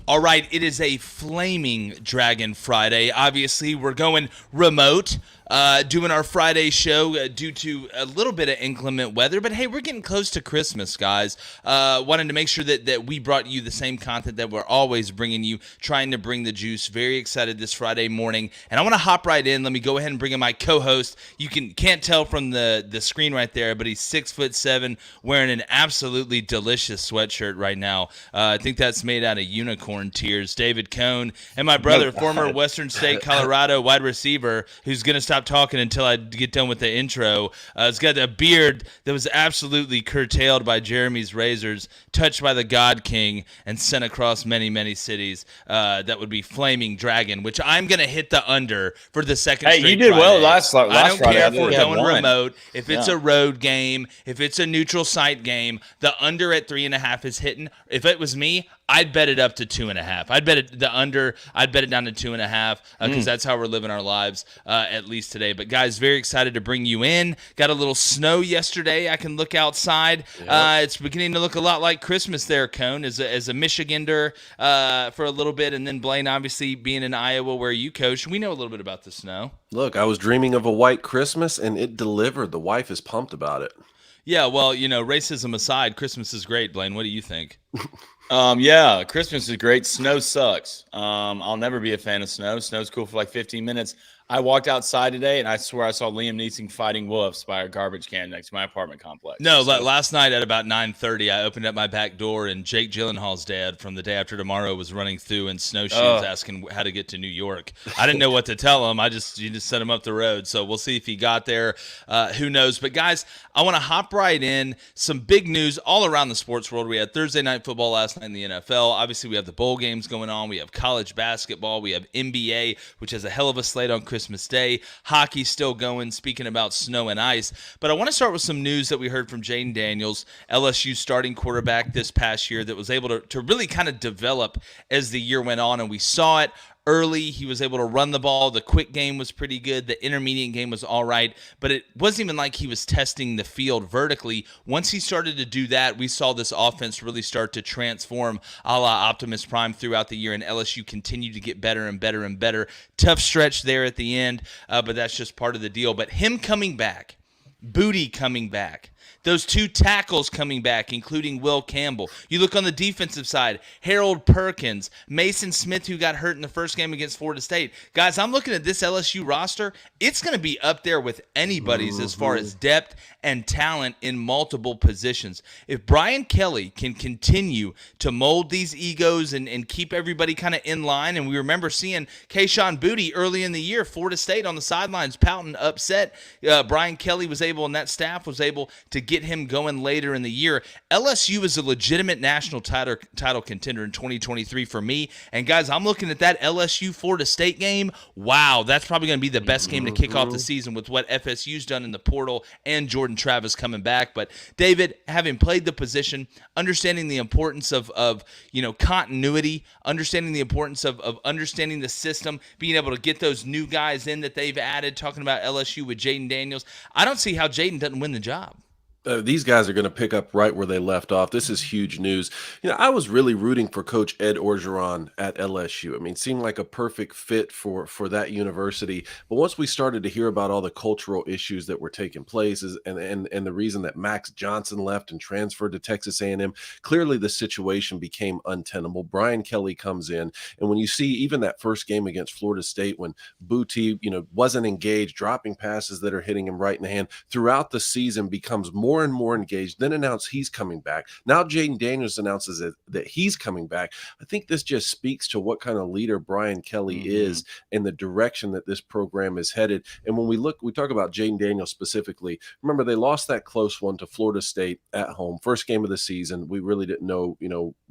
All right, it is a flaming Dragon Friday. Obviously, we're going remote, doing our Friday show due to a little bit of inclement weather. But hey, we're getting close to Christmas, guys. Wanted to make sure that we brought you the same content that we're always bringing you, trying to bring the juice. Very excited this Friday morning. And I want to hop right in. Let me go ahead and bring in my co-host. You can't tell from the screen right there, but he's 6'7", wearing an absolutely delicious sweatshirt right now. I think that's made out of unicorn tears. David Cohn, and my brother, former Western State Colorado wide receiver, who's going to stop talking until I get done with the intro. He's got a beard that was absolutely curtailed by Jeremy's razors, touched by the God King, and sent across many, many cities. That would be Flaming Dragon, which I'm going to hit the under for the second straight Hey, you did Friday. well last Friday. I don't care if we're going one. remote, if it's a road game, if it's a neutral site game, the under at 3.5 is hitting. If it was me, I'd bet it up to 2.5. I'd bet it the under. I'd bet it down to 2.5 because that's how we're living our lives at least today. But guys, very excited to bring you in. Got a little snow yesterday. I can look outside. Yep. It's beginning to look a lot like Christmas there, Cone, as a Michigander for a little bit, and then Blaine, obviously being in Iowa where you coach, we know a little bit about the snow. Look, I was dreaming of a white Christmas, and it delivered. The wife is pumped about it. Yeah, well, racism aside, Christmas is great. Blaine, what do you think? Yeah, Christmas is great. Snow sucks. I'll never be a fan of snow. Snow's cool for like 15 minutes. I walked outside today, and I swear I saw Liam Neeson fighting wolves by a garbage can next to my apartment complex. No, last night at about 9:30, I opened up my back door, and Jake Gyllenhaal's dad from The Day After Tomorrow was running through in snowshoes asking how to get to New York. I didn't know what to tell him. You just sent him up the road. So we'll see if he got there. Who knows? But, guys, I want to hop right in. Some big news all around the sports world. We had Thursday Night Football last night in the NFL. Obviously, we have the bowl games going on. We have college basketball. We have NBA, which has a hell of a slate on Christmas Day. Hockey's still going, speaking about snow and ice. But I want to start with some news that we heard from Jayden Daniels, LSU starting quarterback this past year, that was able to really kind of develop as the year went on. And we saw it early. He was able to run the ball. The quick game was pretty good. The intermediate game was all right. But it wasn't even like he was testing the field vertically. Once he started to do that, we saw this offense really start to transform a la Optimus Prime throughout the year, and LSU continued to get better and better and better. Tough stretch there at the end, but that's just part of the deal. But him coming back, Booty coming back, those two tackles coming back, including Will Campbell. You look on the defensive side, Harold Perkins, Mason Smith, who got hurt in the first game against Florida State. Guys, I'm looking at this LSU roster. It's going to be up there with anybody's as far as depth and talent in multiple positions. If Brian Kelly can continue to mold these egos and keep everybody kind of in line, and we remember seeing Kayshon Boutte early in the year, Florida State on the sidelines pouting, upset. Brian Kelly was able, and that staff was able to get him going later in the year. LSU is a legitimate national title contender in 2023 for me. And guys, I'm looking at that LSU Florida State game. Wow, that's probably going to be the best game to kick off the season with what FSU's done in the portal and Jordan Travis coming back. But David, having played the position, understanding the importance of continuity, understanding the importance of understanding the system, being able to get those new guys in that they've added, talking about LSU with Jayden Daniels, I don't see how Jayden doesn't win the job. These guys are going to pick up right where they left off. This is huge news. I was really rooting for Coach Ed Orgeron at LSU. I mean, it seemed like a perfect fit for that university. But once we started to hear about all the cultural issues that were taking place and the reason that Max Johnson left and transferred to Texas A&M, clearly the situation became untenable. Brian Kelly comes in, and when you see even that first game against Florida State when Boutte, wasn't engaged, dropping passes that are hitting him right in the hand, throughout the season becomes more and more engaged, then announce he's coming back. Now Jayden Daniels announces that he's coming back. I think this just speaks to what kind of leader Brian Kelly is and the direction that this program is headed. And when we talk about Jayden Daniels specifically, remember they lost that close one to Florida State at home, first game of the season. We really didn't know,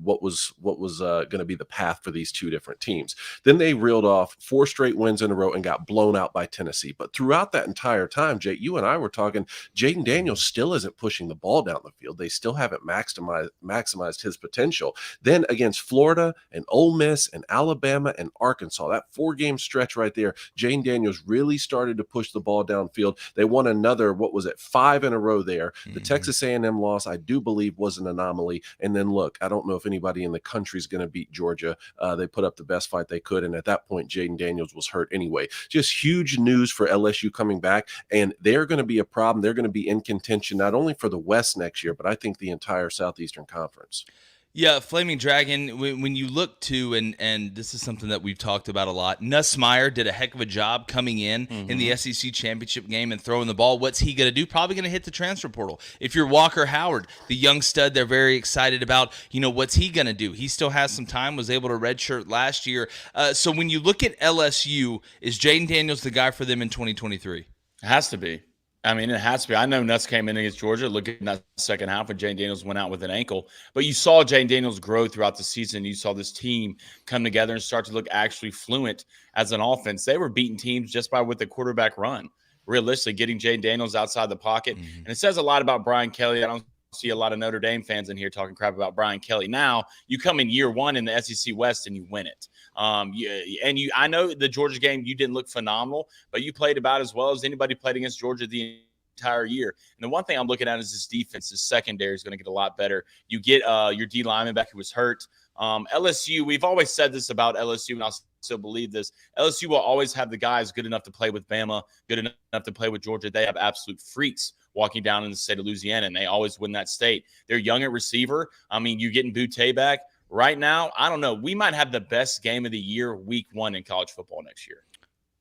what was going to be the path for these two different teams. Then they reeled off 4 straight wins in a row and got blown out by Tennessee. But throughout that entire time, Jake, you and I were talking, Jayden Daniels still isn't wasn't pushing the ball down the field. They still haven't maximized his potential. Then against Florida and Ole Miss and Alabama and Arkansas, that 4-game stretch right there, Jayden Daniels really started to push the ball downfield. They won another, 5 in a row there. The Texas A&M loss, I do believe, was an anomaly. And then look, I don't know if anybody in the country is going to beat Georgia. They put up the best fight they could. And at that point, Jayden Daniels was hurt anyway. Just huge news for LSU coming back. And they're going to be a problem. They're going to be in contention, not only for the West next year, but I think the entire Southeastern Conference. Yeah, Flaming Dragon, when you look to, and this is something that we've talked about a lot, Nussmeier did a heck of a job coming in the SEC championship game and throwing the ball. What's he going to do? Probably going to hit the transfer portal. If you're Walker Howard, the young stud they're very excited about, what's he going to do? He still has some time, was able to redshirt last year. So when you look at LSU, is Jayden Daniels the guy for them in 2023? It has to be. I mean, it has to be. I know Nuts came in against Georgia. Look at that second half when Jayden Daniels went out with an ankle. But you saw Jayden Daniels grow throughout the season. You saw this team come together and start to look actually fluent as an offense. They were beating teams just by with the quarterback run. Realistically, getting Jayden Daniels outside the pocket. And it says a lot about Brian Kelly. I don't see a lot of Notre Dame fans in here talking crap about Brian Kelly. Now, you come in year one in the SEC West and you win it. I know the Georgia game, you didn't look phenomenal, but you played about as well as anybody played against Georgia the entire year. And the one thing I'm looking at is this defense. This secondary is going to get a lot better. You get your D lineman back who was hurt. LSU, we've always said this about LSU, and I'll still believe this. LSU will always have the guys good enough to play with Bama, good enough to play with Georgia. They have absolute freaks walking down in the state of Louisiana, and they always win that state. They're young at receiver. I mean, you're getting Butte back. Right now, I don't know. We might have the best game of the year week 1 in college football next year.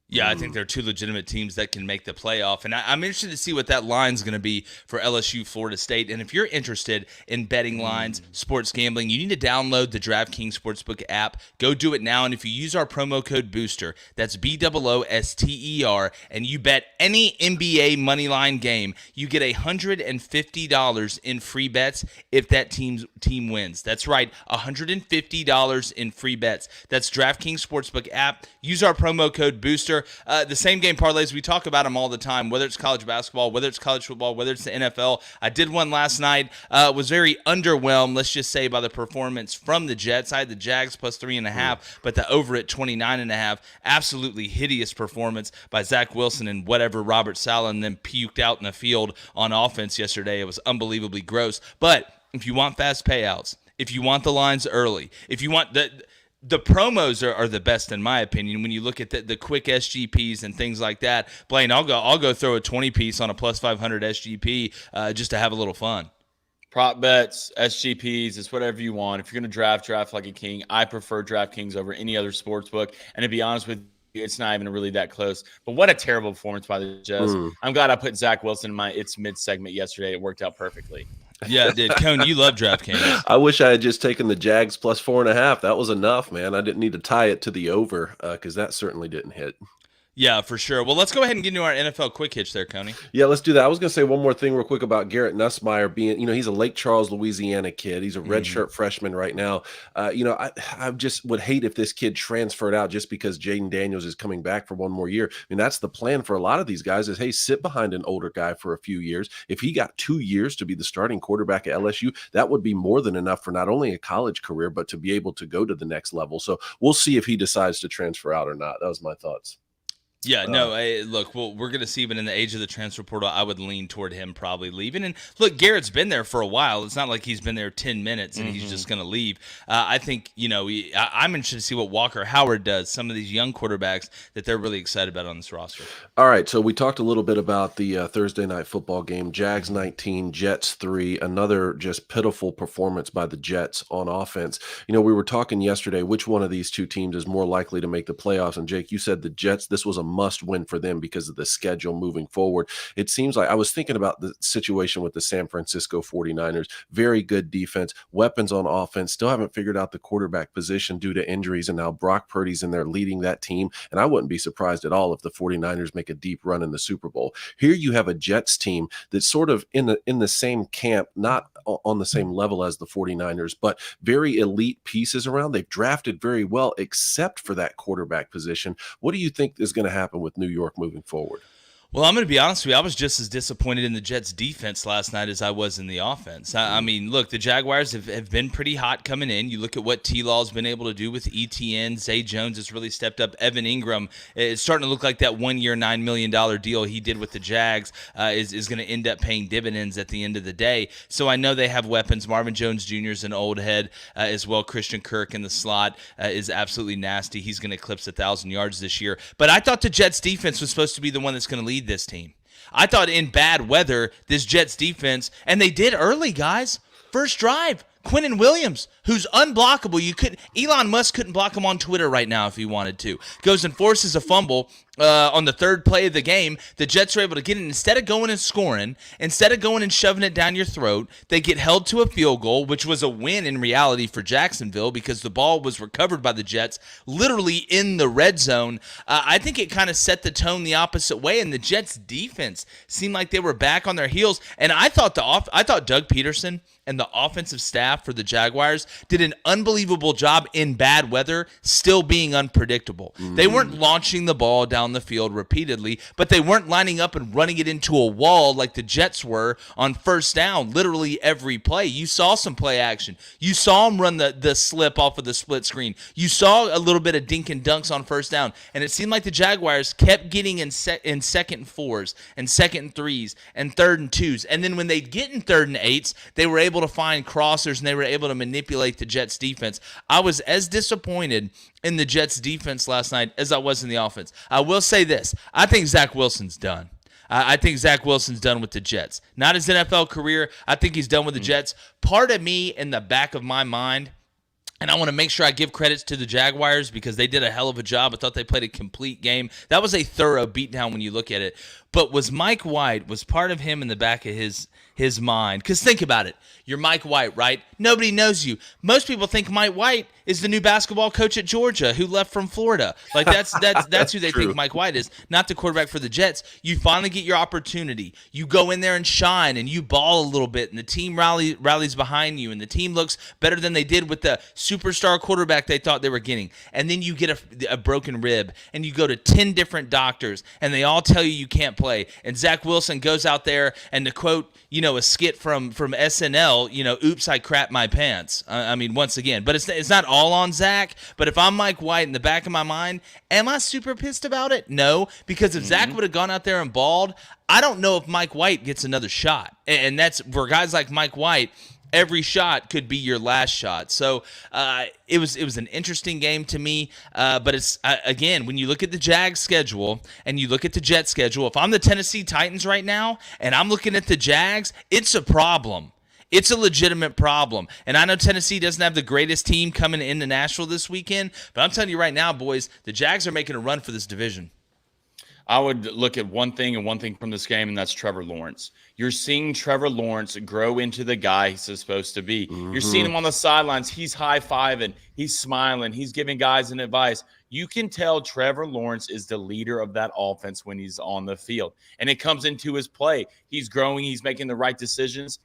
Yeah, I think they're two legitimate teams that can make the playoff. And I'm interested to see what that line's going to be for LSU, Florida State. And if you're interested in betting lines, sports gambling, you need to download the DraftKings Sportsbook app. Go do it now. And if you use our promo code BOOSTER, that's BOOSTER, and you bet any NBA moneyline game, you get $150 in free bets if that team wins. That's right, $150 in free bets. That's DraftKings Sportsbook app. Use our promo code BOOSTER. The same game parlays, we talk about them all the time, whether it's college basketball, whether it's college football, whether it's the NFL. I did one last night. Was very underwhelmed, let's just say, by the performance from the Jets. I had the Jags plus 3.5, but the over at 29.5. Absolutely hideous performance by Zach Wilson and whatever Robert Saleh and then puked out in the field on offense yesterday. It was unbelievably gross. But if you want fast payouts, if you want the lines early, if you want the promos are the best in my opinion. When you look at the quick SGPs and things like that, Blaine, I'll go throw a 20 piece on a plus 500 SGP just to have a little fun. Prop bets, SGPs, it's whatever you want. If you're going to draft like a king. I prefer DraftKings over any other sports book. And to be honest with you, it's not even really that close. But what a terrible performance by the Jets. I'm glad I put Zach Wilson in my It's Mid segment yesterday. It worked out perfectly. Yeah, it did. Cone, you love DraftKings. I wish I had just taken the Jags plus 4.5. That was enough, man. I didn't need to tie it to the over because that certainly didn't hit. Yeah, for sure. Well, let's go ahead and get into our NFL quick hitch there, Coney. Yeah, let's do that. I was going to say one more thing real quick about Garrett Nussmeier being, he's a Lake Charles, Louisiana kid. He's a redshirt freshman right now. I just would hate if this kid transferred out just because Jayden Daniels is coming back for one more year. I mean, that's the plan for a lot of these guys is, hey, sit behind an older guy for a few years. If he got 2 years to be the starting quarterback at LSU, that would be more than enough for not only a college career, but to be able to go to the next level. So we'll see if he decides to transfer out or not. That was my thoughts. Yeah, no, look, well, we're going to see, but in the age of the transfer portal, I would lean toward him probably leaving. And look, Garrett's been there for a while. It's not like he's been there 10 minutes and he's just going to leave. I think, I'm interested to see what Walker Howard does, some of these young quarterbacks that they're really excited about on this roster. All right, so we talked a little bit about the Thursday night football game. Jags 19, Jets 3, another just pitiful performance by the Jets on offense. We were talking yesterday, which one of these two teams is more likely to make the playoffs? And Jake, you said the Jets, this was a must win for them because of the schedule moving forward. It seems like I was thinking about the situation with the San Francisco 49ers. Very good defense, weapons on offense, still haven't figured out the quarterback position due to injuries, and now Brock Purdy's in there leading that team, and I wouldn't be surprised at all if the 49ers make a deep run in the Super Bowl. Here you have a Jets team that's sort of in the same camp, not on the same level as the 49ers, but very elite pieces around. They've drafted very well except for that quarterback position. What do you think is going to happen with New York moving forward? Well, I'm going to be honest with you. I was just as disappointed in the Jets' defense last night as I was in the offense. I mean, look, the Jaguars have been pretty hot coming in. You look at what T-Law's been able to do with ETN. Zay Jones has really stepped up. Evan Ingram is starting to look like that one-year, $9 million deal he did with the Jags is going to end up paying dividends at the end of the day. So I know they have weapons. Marvin Jones Jr. is an old head as well. Christian Kirk in the slot is absolutely nasty. He's going to eclipse 1,000 yards this year. But I thought the Jets' defense was supposed to be the one that's going to lead this team. I thought in bad weather, this Jets defense, and they did early, guys. First drive, Quinnen Williams, who's unblockable. Elon Musk couldn't block him on Twitter right now if he wanted to. Goes and forces a fumble on the third play of the game. The Jets are able to get it. Instead of going and scoring, instead of going and shoving it down your throat, they get held to a field goal, which was a win in reality for Jacksonville because the ball was recovered by the Jets literally in the red zone. I think it kind of set the tone the opposite way, and the Jets defense seemed like they were back on their heels. And I thought Doug Peterson and the offensive staff for the Jaguars did an unbelievable job in bad weather, still being unpredictable. They weren't launching the ball down the field repeatedly, but they weren't lining up and running it into a wall like the Jets were on first down literally every play. You saw some play action. You saw them run the slip off of the split screen. You saw a little bit of dink and dunks on first down, and it seemed like the Jaguars kept getting in second and fours and second and threes and third and twos, and then when they'd get in third and eights, they were able to find crossers and they were able to manipulate the Jets defense. I was as disappointed in the Jets defense last night as I was in the offense. I will say this. I think Zach Wilson's done. I think Zach Wilson's done with the Jets. Not his NFL career. I think he's done with the Jets. Part of me in the back of my mind, and I want to make sure I give credits to the Jaguars because they did a hell of a job. I thought they played a complete game. That was a thorough beatdown when you look at it. But was Mike White, was part of him in the back of his mind? Because think about it. You're Mike White, right? Nobody knows you. Most people think Mike White is the new basketball coach at Georgia who left from Florida. Like that's who they think Mike White is, not the quarterback for the Jets. You finally get your opportunity. You go in there and shine and you ball a little bit and the team rallies behind you and the team looks better than they did with the superstar quarterback they thought they were getting. And then you get a broken rib and you go to 10 different doctors and they all tell you can't play. And Zach Wilson goes out there and to quote, a skit from SNL, oops, I crap my pants. I mean, once again, but it's not all on Zach. But if I'm Mike White in the back of my mind, am I super pissed about it? No, because if Zach would have gone out there and balled, I don't know if Mike White gets another shot. And that's for guys like Mike White. Every shot could be your last shot. So it was an interesting game to me. But it's again, when you look at the Jags schedule and you look at the Jets schedule, if I'm the Tennessee Titans right now and I'm looking at the Jags, it's a problem. It's a legitimate problem. And I know Tennessee doesn't have the greatest team coming into Nashville this weekend, but I'm telling you right now, boys, the Jags are making a run for this division. I would look at one thing from this game, and that's Trevor Lawrence. You're seeing Trevor Lawrence grow into the guy he's supposed to be. You're seeing him on the sidelines. He's high-fiving. He's smiling. He's giving guys an advice. You can tell Trevor Lawrence is the leader of that offense when he's on the field. And it comes into his play. He's growing. He's making the right decisions.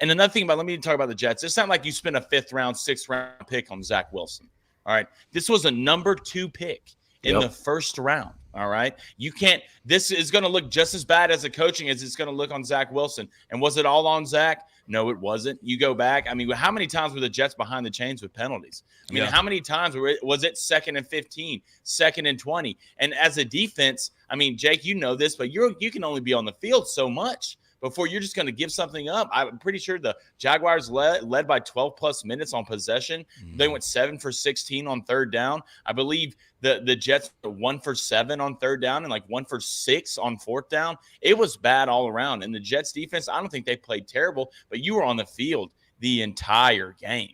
And another thing let me talk about the Jets. It's not like you spent a 5th round, 6th round pick on Zach Wilson. All right. This was a number 2 pick in the first round. All right. This is going to look just as bad as the coaching as it's going to look on Zach Wilson. And was it all on Zach? No, it wasn't. You go back. I mean, how many times were the Jets behind the chains with penalties? I mean, how many times was it 2nd and 15, 2nd and 20? And as a defense, I mean, Jake, you know this, but you can only be on the field so much before you're just going to give something up. I'm pretty sure the Jaguars led by 12-plus minutes on possession. They went 7 for 16 on third down. I believe the Jets were 1 for 7 on third down and like 1 for 6 on fourth down. It was bad all around. And the Jets defense, I don't think they played terrible, but you were on the field the entire game.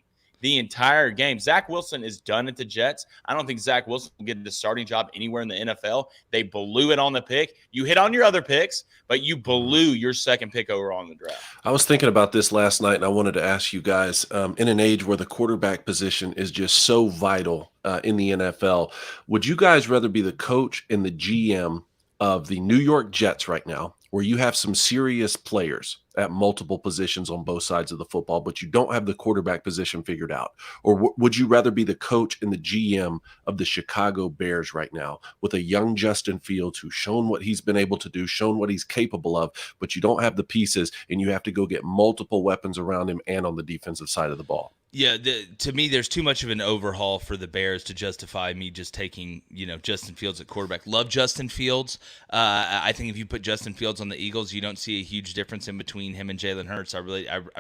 Zach Wilson is done at the Jets. I don't think Zach Wilson will get the starting job anywhere in the NFL. They blew it on the pick. You hit on your other picks, but you blew your second pick overall in the draft. I was thinking about this last night, and I wanted to ask you guys, in an age where the quarterback position is just so vital in the NFL, would you guys rather be the coach and the GM of the New York Jets right now, where you have some serious players at multiple positions on both sides of the football, but you don't have the quarterback position figured out? Or would you rather be the coach and the GM of the Chicago Bears right now with a young Justin Fields who's shown what he's been able to do, shown what he's capable of, but you don't have the pieces and you have to go get multiple weapons around him and on the defensive side of the ball? Yeah, to me, there's too much of an overhaul for the Bears to justify me just taking, Justin Fields at quarterback. Love Justin Fields. I think if you put Justin Fields on the Eagles, you don't see a huge difference in between him and Jalen Hurts. I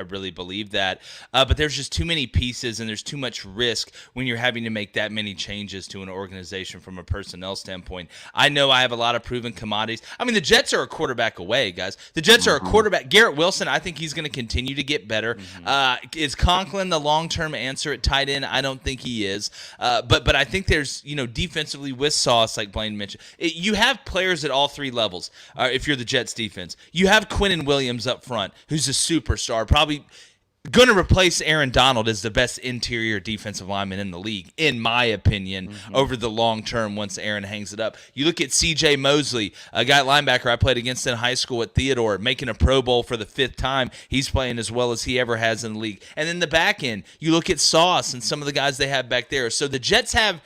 really believe that. But there's just too many pieces and there's too much risk when you're having to make that many changes to an organization from a personnel standpoint. I know I have a lot of proven commodities. I mean, the Jets are a quarterback away, guys. The Jets are a quarterback. Garrett Wilson, I think he's going to continue to get better. Is Conklin the long-term answer at tight end? I don't think he is. But I think there's, defensively with Sauce, like Blaine mentioned, you have players at all three levels. If you're the Jets defense, you have Quinnen Williams up front, who's a superstar, probably going to replace Aaron Donald as the best interior defensive lineman in the league, in my opinion, over the long term once Aaron hangs it up. You look at C.J. Mosley, a guy linebacker I played against in high school at Theodore, making a Pro Bowl for the 5th time. He's playing as well as he ever has in the league. And then the back end, you look at Sauce and some of the guys they have back there. So the Jets have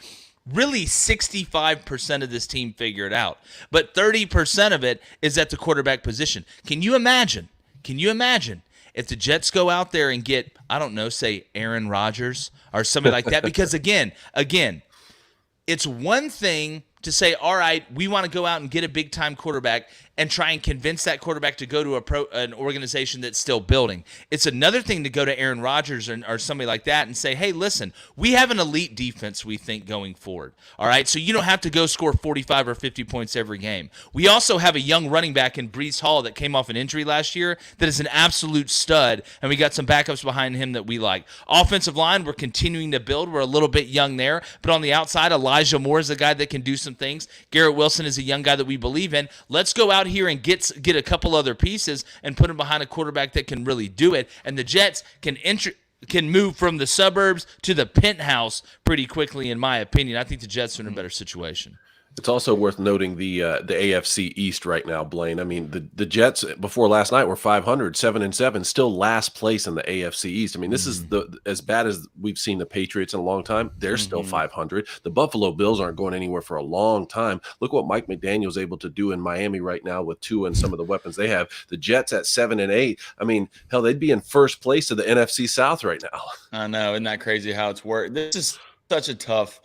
really 65% of this team figured out, but 30% of it is at the quarterback position. Can you imagine if the Jets go out there and get, I don't know, say Aaron Rodgers or somebody like that? Because again, it's one thing to say, all right, we want to go out and get a big-time quarterback and try and convince that quarterback to go to an organization that's still building. It's another thing to go to Aaron Rodgers or somebody like that and say, hey, listen, we have an elite defense, we think, going forward. All right, so you don't have to go score 45 or 50 points every game. We also have a young running back in Breece Hall that came off an injury last year that is an absolute stud, and we got some backups behind him that we like. Offensive line, we're continuing to build. We're a little bit young there, but on the outside, Elijah Moore is a guy that can do some things. Garrett Wilson is a young guy that we believe in. Let's go out here and get a couple other pieces and put them behind a quarterback that can really do it. And the Jets can move from the suburbs to the penthouse pretty quickly, in my opinion. I think the Jets are in a better situation. It's also worth noting the AFC East right now, Blaine. I mean, the Jets before last night were 500, 7-7, still last place in the AFC East. I mean, this is as bad as we've seen the Patriots in a long time. They're still 500. The Buffalo Bills aren't going anywhere for a long time. Look what Mike McDaniel's able to do in Miami right now with Tua and some of the weapons they have. The Jets at 7-8. I mean, hell, they'd be in first place of the NFC South right now. I know. Isn't that crazy how it's worked? This is such a tough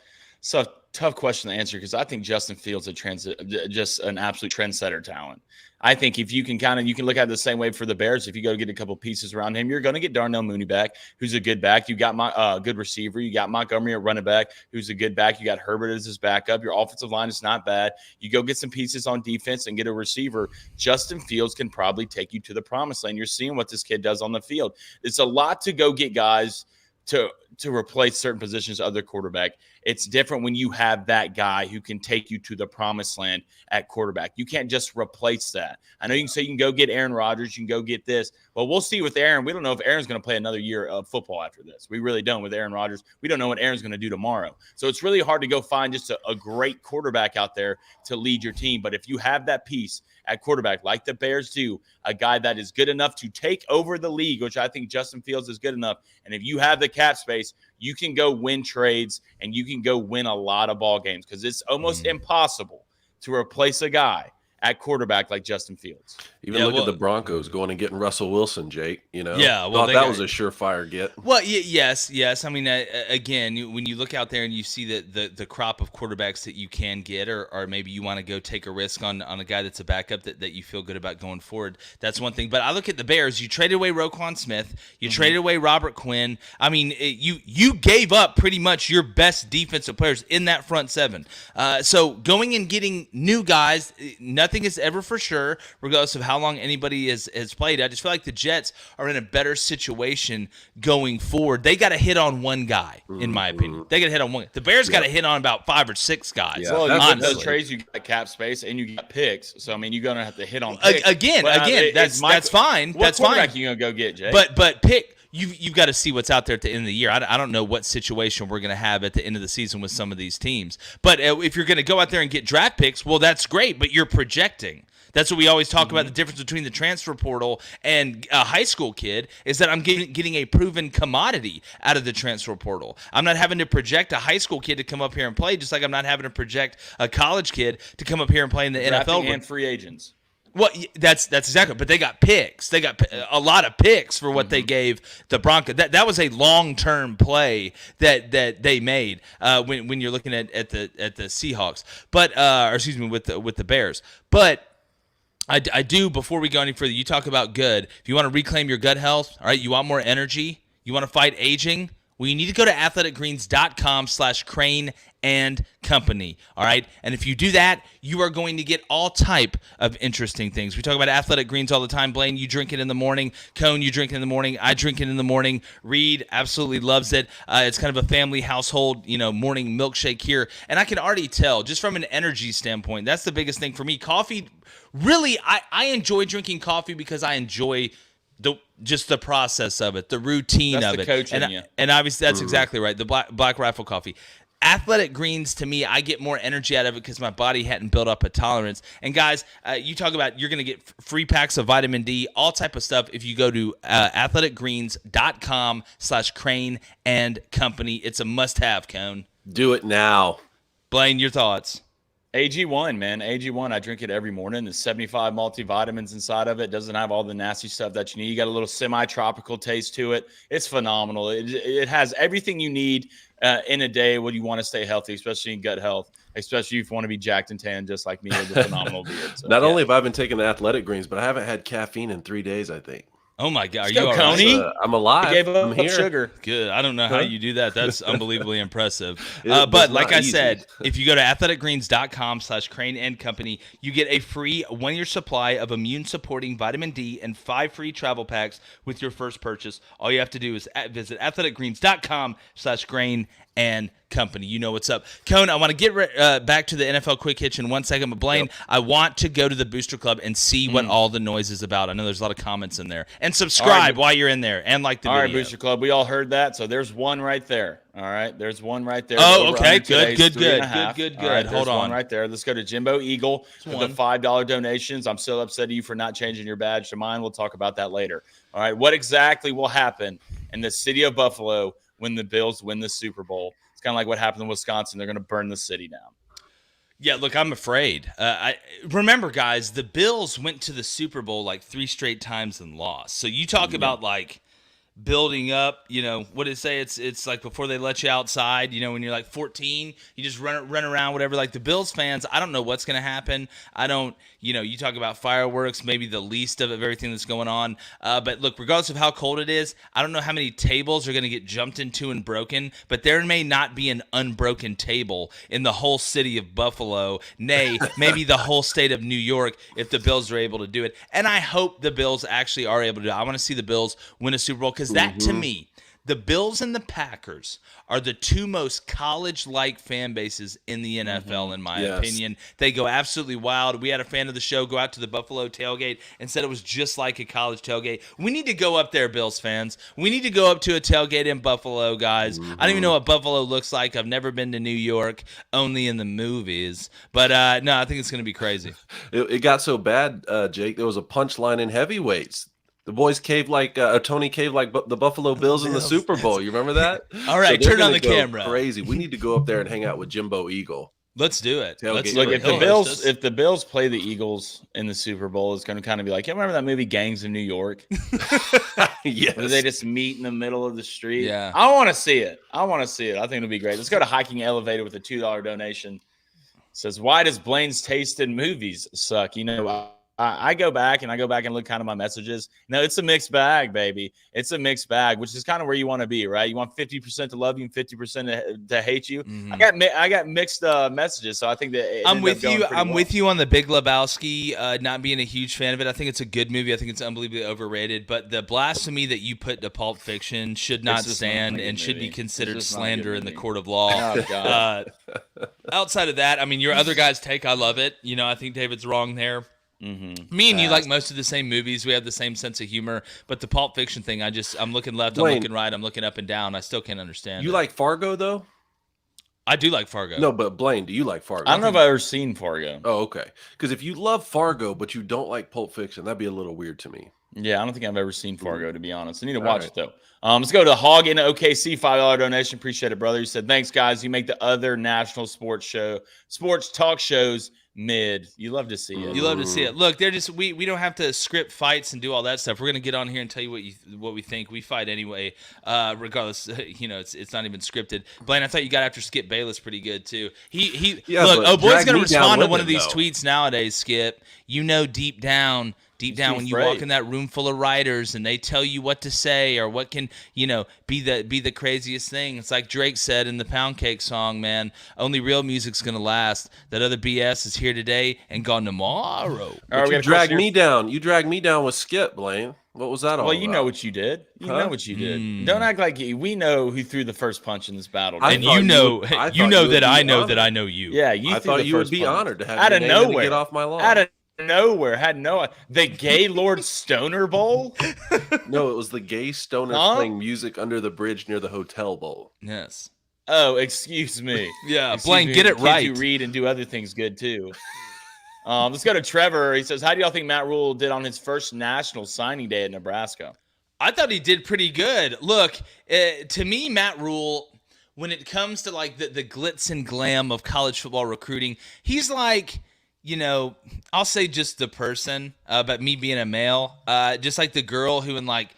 question to answer because I think Justin Fields is just an absolute trendsetter talent. I think if you can you can look at it the same way for the Bears. If you go get a couple pieces around him, you're going to get Darnell Mooney back, who's a good back. You got my good receiver. You got Montgomery at running back, who's a good back. You got Herbert as his backup. Your offensive line is not bad. You go get some pieces on defense and get a receiver. Justin Fields can probably take you to the promised land. You're seeing what this kid does on the field. It's a lot to go get guys to replace certain positions of other quarterback. It's different when you have that guy who can take you to the promised land at quarterback. You can't just replace that. I know you can say you can go get Aaron Rodgers, you can go get this, but we'll see with Aaron. We don't know if Aaron's going to play another year of football after this. We really don't with Aaron Rodgers. We don't know what Aaron's going to do tomorrow. So it's really hard to go find just a great quarterback out there to lead your team. But if you have that piece at quarterback, like the Bears do, a guy that is good enough to take over the league, which I think Justin Fields is good enough. And if you have the cap space, you can go win trades and you can go win a lot of ball games because it's almost impossible to replace a guy at quarterback like Justin Fields. Even look at the Broncos going and getting Russell Wilson, Jake. Thought that was a surefire get. Well, yes. I mean, again, when you look out there and you see the crop of quarterbacks that you can get, or maybe you want to go take a risk on a guy that's a backup that you feel good about going forward, that's one thing. But I look at the Bears. You traded away Roquan Smith. You traded away Robert Quinn. I mean, you gave up pretty much your best defensive players in that front seven. So going and getting new guys, nothing is ever for sure, regardless of how long anybody has played. I just feel like the Jets are in a better situation going forward. They got to hit on one guy, in my opinion. They got to hit on one. The Bears got to hit on about 5 or 6 guys. Yeah. Well, honestly, those trades, you got cap space and you got picks. So I mean, you're gonna have to hit on picks. Again, that's fine. That's fine. What quarterback you gonna go get, Jay? But pick. You've got to see what's out there at the end of the year. I don't know what situation we're going to have at the end of the season with some of these teams. But if you're going to go out there and get draft picks, well, that's great, but you're projecting. That's what we always talk about. The difference between the transfer portal and a high school kid is that I'm getting a proven commodity out of the transfer portal. I'm not having to project a high school kid to come up here and play, just like I'm not having to project a college kid to come up here and play in the NFL. And free agents. Well, that's exactly. But they got picks. They got a lot of picks for what they gave the Broncos. That was a long-term play that they made when you're looking at the Seahawks, but or excuse me, with the Bears. But I do, before we go any further, you talk about good. If you want to reclaim your gut health, all right, you want more energy, you want to fight aging, well, you need to go to athleticgreens.com/Crane and Company, all right? And if you do that, you are going to get all type of interesting things. We talk about Athletic Greens all the time. Blaine, you drink it in the morning. Cone, you drink it in the morning. I drink it in the morning. Reed absolutely loves it. It's kind of a family household, morning milkshake here. And I can already tell, just from an energy standpoint, that's the biggest thing for me. Coffee, really, I enjoy drinking coffee because I enjoy just the process of it, the routine of it. And obviously that's exactly right, the Black Rifle coffee. Athletic Greens, to me, I get more energy out of it because my body hadn't built up a tolerance. And guys, you talk about you're going to get free packs of vitamin D, all type of stuff if you go to athleticgreens.com/Crane and Company. It's a must-have, Cone. Do it now. Blaine, your thoughts? AG1, man. AG1, I drink it every morning. There's 75 multivitamins inside of it. Doesn't have all the nasty stuff that you need. You got a little semi-tropical taste to it. It's phenomenal. It has everything you need in a day when you want to stay healthy, especially in gut health, especially if you want to be jacked and tan just like me with a phenomenal beard. So, Not only have I been taking the Athletic Greens, but I haven't had caffeine in 3 days, I think. Oh, my God. Are you all right? Coney? I'm alive. I gave up I'm here. sugar. Good. I don't know how you do that. That's unbelievably impressive. But like I said, if you go to athleticgreens.com/Crane and Company, you get a free 1-year supply of immune-supporting vitamin D and 5 free travel packs with your first purchase. All you have to do is visit athleticgreens.com/Crane and Company. You know what's up. Cone, I want to get back to the NFL Quick Hitch in 1 second, but Blaine, I want to go to the Booster Club and see what all the noise is about. I know there's a lot of comments in there. And subscribe while you're in there and like the video. All right, Booster Club, we all heard that. So there's one right there. All right, there's one right there. Oh, okay, good. All right, hold on. One right there. Let's go to Jimbo Eagle for the $5 donations. I'm still upset at you for not changing your badge to mine. We'll talk about that later. All right, what exactly will happen in the city of Buffalo when the Bills win the Super Bowl? It's kind of like what happened in Wisconsin. They're going to burn the city down. Yeah, look, I'm afraid. Remember, guys, the Bills went to the Super Bowl like 3 straight times and lost. So you talk about like building up, what did it say? It's like before they let you outside, when you're like 14, you just run around, whatever. Like the Bills fans, I don't know what's going to happen. I don't, you talk about fireworks, maybe the least of everything that's going on. But look, regardless of how cold it is, I don't know how many tables are going to get jumped into and broken, but there may not be an unbroken table in the whole city of Buffalo, nay, maybe the whole state of New York if the Bills are able to do it. And I hope the Bills actually are able to do it. I want to see the Bills win a Super Bowl because that, to me, the Bills and the Packers are the 2 most college-like fan bases in the NFL, in my opinion. They go absolutely wild. We had a fan of the show go out to the Buffalo tailgate and said it was just like a college tailgate. We need to go up there, Bills fans. We need to go up to a tailgate in Buffalo, guys. I don't even know what Buffalo looks like. I've never been to New York, only in the movies. But, no, I think it's going to be crazy. It got so bad, Jake, there was a punchline in heavyweights. The boys caved like Tony caved like the Buffalo Bills in the Super Bowl. You remember that? All right, so turn on the camera. Crazy. We need to go up there and hang out with Jimbo Eagle. Let's do it. Let's look, if the Bills play the Eagles in the Super Bowl, it's going to kind of be like, you remember that movie Gangs of New York? Yes. Where they just meet in the middle of the street. Yeah. I want to see it. I think it'll be great. Let's go to Hiking Elevator with a $2 donation. It says, why does Blaine's taste in movies suck? I go back and look kind of my messages. No, it's a mixed bag, baby. It's a mixed bag, which is kind of where you want to be, right? You want 50% to love you and 50% to hate you. I got mixed messages, so I think that I'm with you. I'm with you on the Big Lebowski. Not being a huge fan of it. I think it's a good movie. I think it's unbelievably overrated. But the blasphemy that you put to Pulp Fiction should not stand and should be considered slander in the court of law. Oh, God. Outside of that, I mean, your other guy's take, I love it. I think David's wrong there. Me and you like most of the same movies. We have the same sense of humor, but the Pulp Fiction thing, I'm looking left, I'm looking right, I'm looking up and down. I still can't understand. You like Fargo though? I do like Fargo. No, but Blaine, do you like Fargo? I don't know if I've ever seen Fargo. Oh, okay. Because if you love Fargo, but you don't like Pulp Fiction, that'd be a little weird to me. Yeah, I don't think I've ever seen Fargo, to be honest. I need to watch it, though. Let's go to Hog in OKC, $5 donation. Appreciate it, brother. He said, thanks, guys. You make the other national sports talk shows mid. You love to see it. You love to see it. Look, they're just we don't have to script fights and do all that stuff. We're gonna get on here and tell you what we think. We fight anyway, regardless. It's not even scripted. Blaine, I thought you got after Skip Bayless pretty good too. Look, boy's gonna respond to one of these tweets nowadays. Skip, deep down when you walk in that room full of writers and they tell you what to say or what can be the craziest thing. It's like Drake said in the Pound Cake song, man. Only real music's gonna last. That other BS is here today and gone tomorrow. You dragged me down. You dragged me down with Skip, Blaine. What was that all about? Well, you know what you did. You know what you did. Don't act like we know who threw the first punch in this battle. And you know that I know you. Yeah, I thought you would be honored to have out of nowhere get off my lawn. Out of nowhere, the Gaylord Stoner Bowl. No, it was the gay stoners playing music under the bridge near the hotel bowl. Yes. Oh, excuse me. Yeah, Blaine, get it right. You read and do other things good too. Let's go to Trevor. He says, how do y'all think Matt Rule did on his first national signing day at Nebraska? I thought he did pretty good. Look, to me, Matt Rule, when it comes to like the glitz and glam of college football recruiting, he's like, I'll say just the person, but me being a male, just like the girl who in like,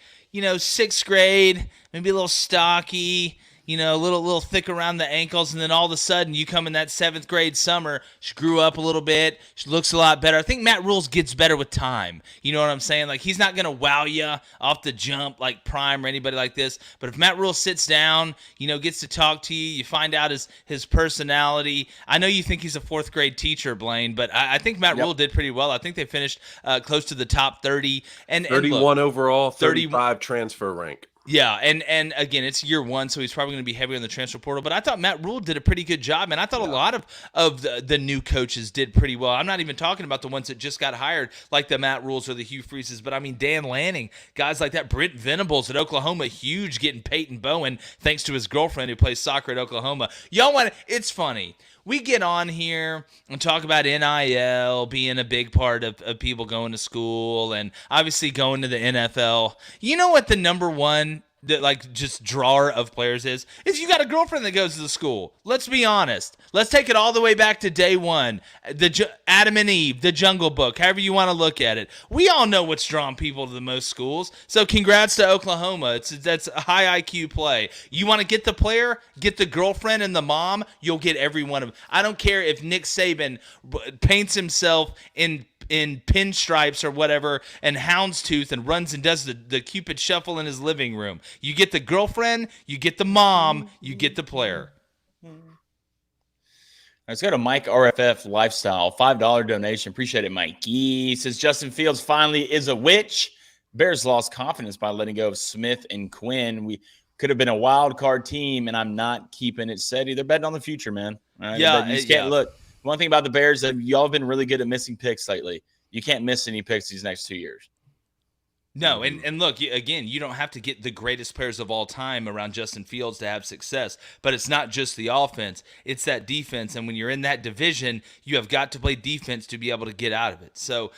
sixth grade, maybe a little stocky, a little thick around the ankles, and then all of a sudden you come in that seventh grade summer, she grew up a little bit, she looks a lot better. I think Matt Rule gets better with time. You know what I'm saying? Like, he's not going to wow you off the jump like Prime or anybody like this, but if Matt Rule sits down, gets to talk to you, you find out his personality. I know you think he's a fourth grade teacher, Blaine, but I think Matt Rule did pretty well. I think they finished close to the top 30. And 31 overall, 35 transfer rank. Yeah, and again, it's year one, so he's probably going to be heavy on the transfer portal. But I thought Matt Rule did a pretty good job, and I thought a lot of the new coaches did pretty well. I'm not even talking about the ones that just got hired, like the Matt Rules or the Hugh Freezes, but I mean Dan Lanning, guys like that. Brent Venables at Oklahoma, huge, getting Peyton Bowen thanks to his girlfriend who plays soccer at Oklahoma. It's funny. We get on here and talk about NIL being a big part of people going to school and obviously going to the NFL. You know what the number one just drawer of players is you got a girlfriend that goes to the school. Let's be honest. Let's take it all the way back to day one. Adam and Eve, the Jungle Book, however you want to look at it. We all know what's drawn people to the most schools. So congrats to Oklahoma. That's a high IQ play. You want to get the player, get the girlfriend and the mom, you'll get every one of them. I don't care if Nick Saban paints himself in pinstripes or whatever and houndstooth and runs and does the Cupid shuffle in his living room. You get the girlfriend, you get the mom, you get the player. Let's go to Mike RFF Lifestyle. $5 donation. Appreciate it, Mike. He says Justin Fields finally is a witch. Bears lost confidence by letting go of Smith and Quinn. We could have been a wild card team, and I'm not keeping it steady. They're betting on the future, man. All right? Yeah, you just can't look. One thing about the Bears that y'all have been really good at missing picks lately. You can't miss any picks these next 2 years. No, and look, again, you don't have to get the greatest players of all time around Justin Fields to have success, but it's not just the offense, it's that defense, and when you're in that division, you have got to play defense to be able to get out of it. So,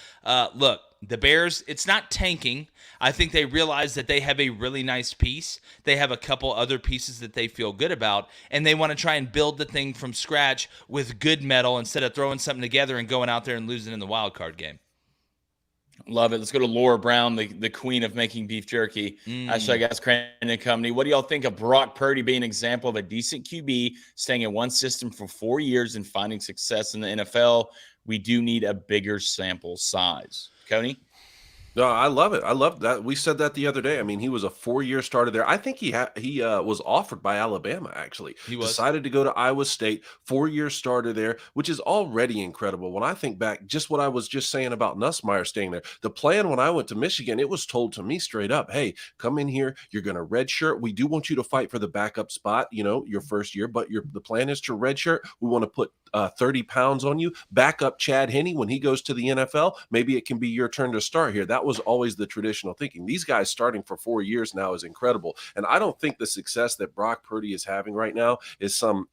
look, the Bears, it's not tanking. I think they realize that they have a really nice piece. They have a couple other pieces that they feel good about, and they want to try and build the thing from scratch with good metal instead of throwing something together and going out there and losing in the wild card game. Love it. Let's go to Laura Brown, the queen of making beef jerky. Hashtag Ask Crandon and Company. What do y'all think of Brock Purdy being an example of a decent QB, staying in one system for 4 years and finding success in the NFL? We do need a bigger sample size. Coney? No, I love it. I love that. We said that the other day. I mean, he was a 4-year starter there. I think he was offered by Alabama, actually. He was. Decided to go to Iowa State, 4-year starter there, which is already incredible. When I think back, just what I was just saying about Nussmeier staying there, the plan when I went to Michigan, it was told to me straight up, hey, come in here. You're going to redshirt. We do want you to fight for the backup spot, your first year, but the plan is to redshirt. We want to put 30 pounds on you. Back up Chad Henne when he goes to the NFL. Maybe it can be your turn to start here. That that was always the traditional thinking. These guys starting for 4 years now is incredible. And I don't think the success that Brock Purdy is having right now is some,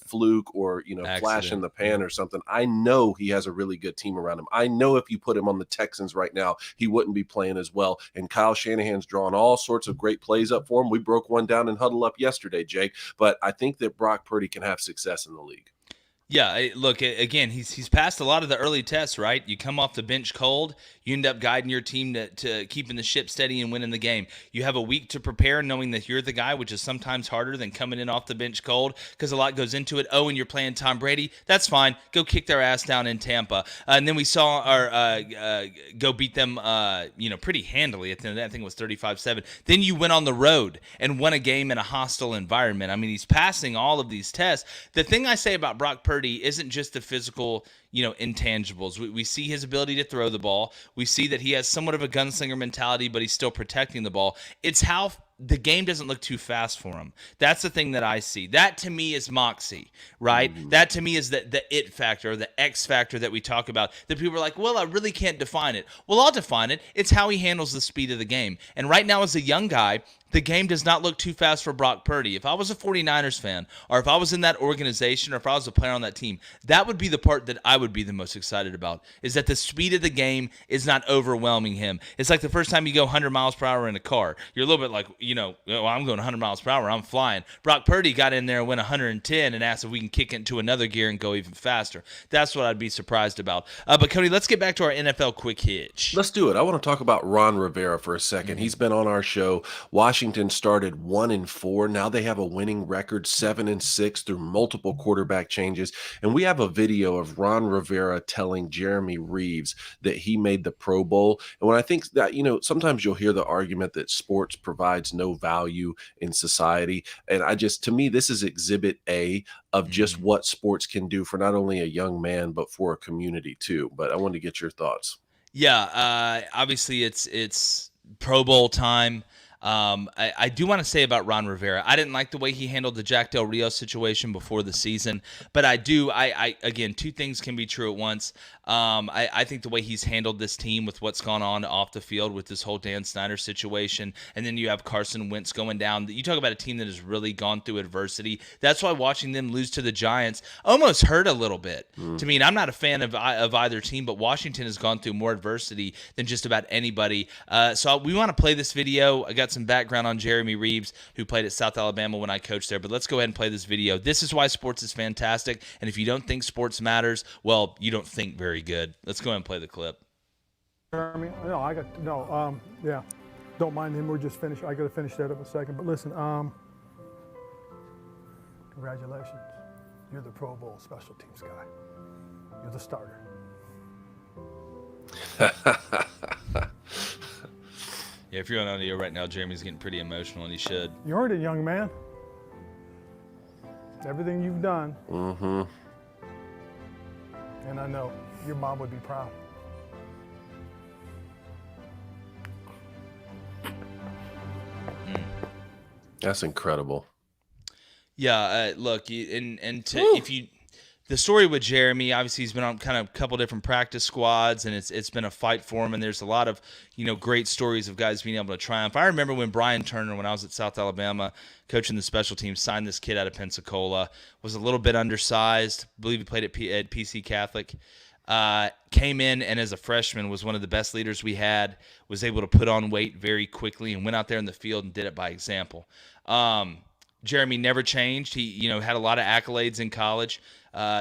fluke or, flash in the pan or something. I know he has a really good team around him. I know if you put him on the Texans right now, he wouldn't be playing as well. And Kyle Shanahan's drawing all sorts of great plays up for him. We broke one down in Huddle Up yesterday, Jake. But I think that Brock Purdy can have success in the league. Yeah, look, again, he's passed a lot of the early tests, right? You come off the bench cold, you end up guiding your team to keeping the ship steady and winning the game. You have a week to prepare knowing that you're the guy, which is sometimes harder than coming in off the bench cold because a lot goes into it. Oh, and you're playing Tom Brady. That's fine. Go kick their ass down in Tampa. And then we saw our go beat them, pretty handily at the end of that. I think it was 35-7. Then you went on the road and won a game in a hostile environment. I mean, he's passing all of these tests. The thing I say about Brock Purdy isn't just the physical, intangibles. We see his ability to throw the ball. We see that he has somewhat of a gunslinger mentality, but he's still protecting the ball. It's how the game doesn't look too fast for him. That's the thing that I see. That to me is moxie, right? Mm-hmm. That to me is the it factor, or the X factor that we talk about. That people are like, well, I really can't define it. Well, I'll define it. It's how he handles the speed of the game. And right now, as a young guy, the game does not look too fast for Brock Purdy. If I was a 49ers fan, or if I was in that organization, or if I was a player on that team, that would be the part that I would be the most excited about, is that the speed of the game is not overwhelming him. It's like the first time you go 100 miles per hour in a car. You're a little bit like, I'm going 100 miles per hour. I'm flying. Brock Purdy got in there and went 110 and asked if we can kick it into another gear and go even faster. That's what I'd be surprised about. But, Cody, let's get back to our NFL quick hitch. Let's do it. I want to talk about Ron Rivera for a second. Mm-hmm. He's been on our show. Washington started 1-4. Now they have a winning record, 7-6 through multiple quarterback changes. And we have a video of Ron Rivera telling Jeremy Reeves that he made the Pro Bowl. And when I think that, sometimes you'll hear the argument that sports provides no value in society. And to me, this is exhibit A of just what sports can do for not only a young man, but for a community too. But I wanted to get your thoughts. Yeah, obviously it's Pro Bowl time. I do want to say about Ron Rivera, I didn't like the way he handled the Jack Del Rio situation before the season, but again, two things can be true at once. I think the way he's handled this team with what's gone on off the field with this whole Dan Snyder situation, and then you have Carson Wentz going down. You talk about a team that has really gone through adversity. That's why watching them lose to the Giants almost hurt a little bit. To me, and I'm not a fan of either team, but Washington has gone through more adversity than just about anybody. So we want to play this video. I got some background on Jeremy Reeves, who played at South Alabama when I coached there, but let's go ahead and play this video. This is why sports is fantastic, and if you don't think sports matters, well, you don't think very good. Let's go ahead and play the clip. Jeremy, yeah, don't mind him. We're just finished. I got to finish that up in a second, but listen, congratulations. You're the Pro Bowl special teams guy. You're the starter. Yeah, if you're on audio right now, Jeremy's getting pretty emotional, and he should. You heard it, young man. Everything you've done. Mm-hmm. And I know your mom would be proud. That's incredible. Yeah, look, if you. The story with Jeremy, obviously he's been on kind of a couple different practice squads, and it's been a fight for him, and there's a lot of, great stories of guys being able to triumph. I remember when Brian Turner, when I was at South Alabama, coaching the special teams, signed this kid out of Pensacola, was a little bit undersized, I believe he played at PC Catholic, came in, and as a freshman was one of the best leaders we had, was able to put on weight very quickly, and went out there in the field and did it by example. Jeremy never changed. He, had a lot of accolades in college.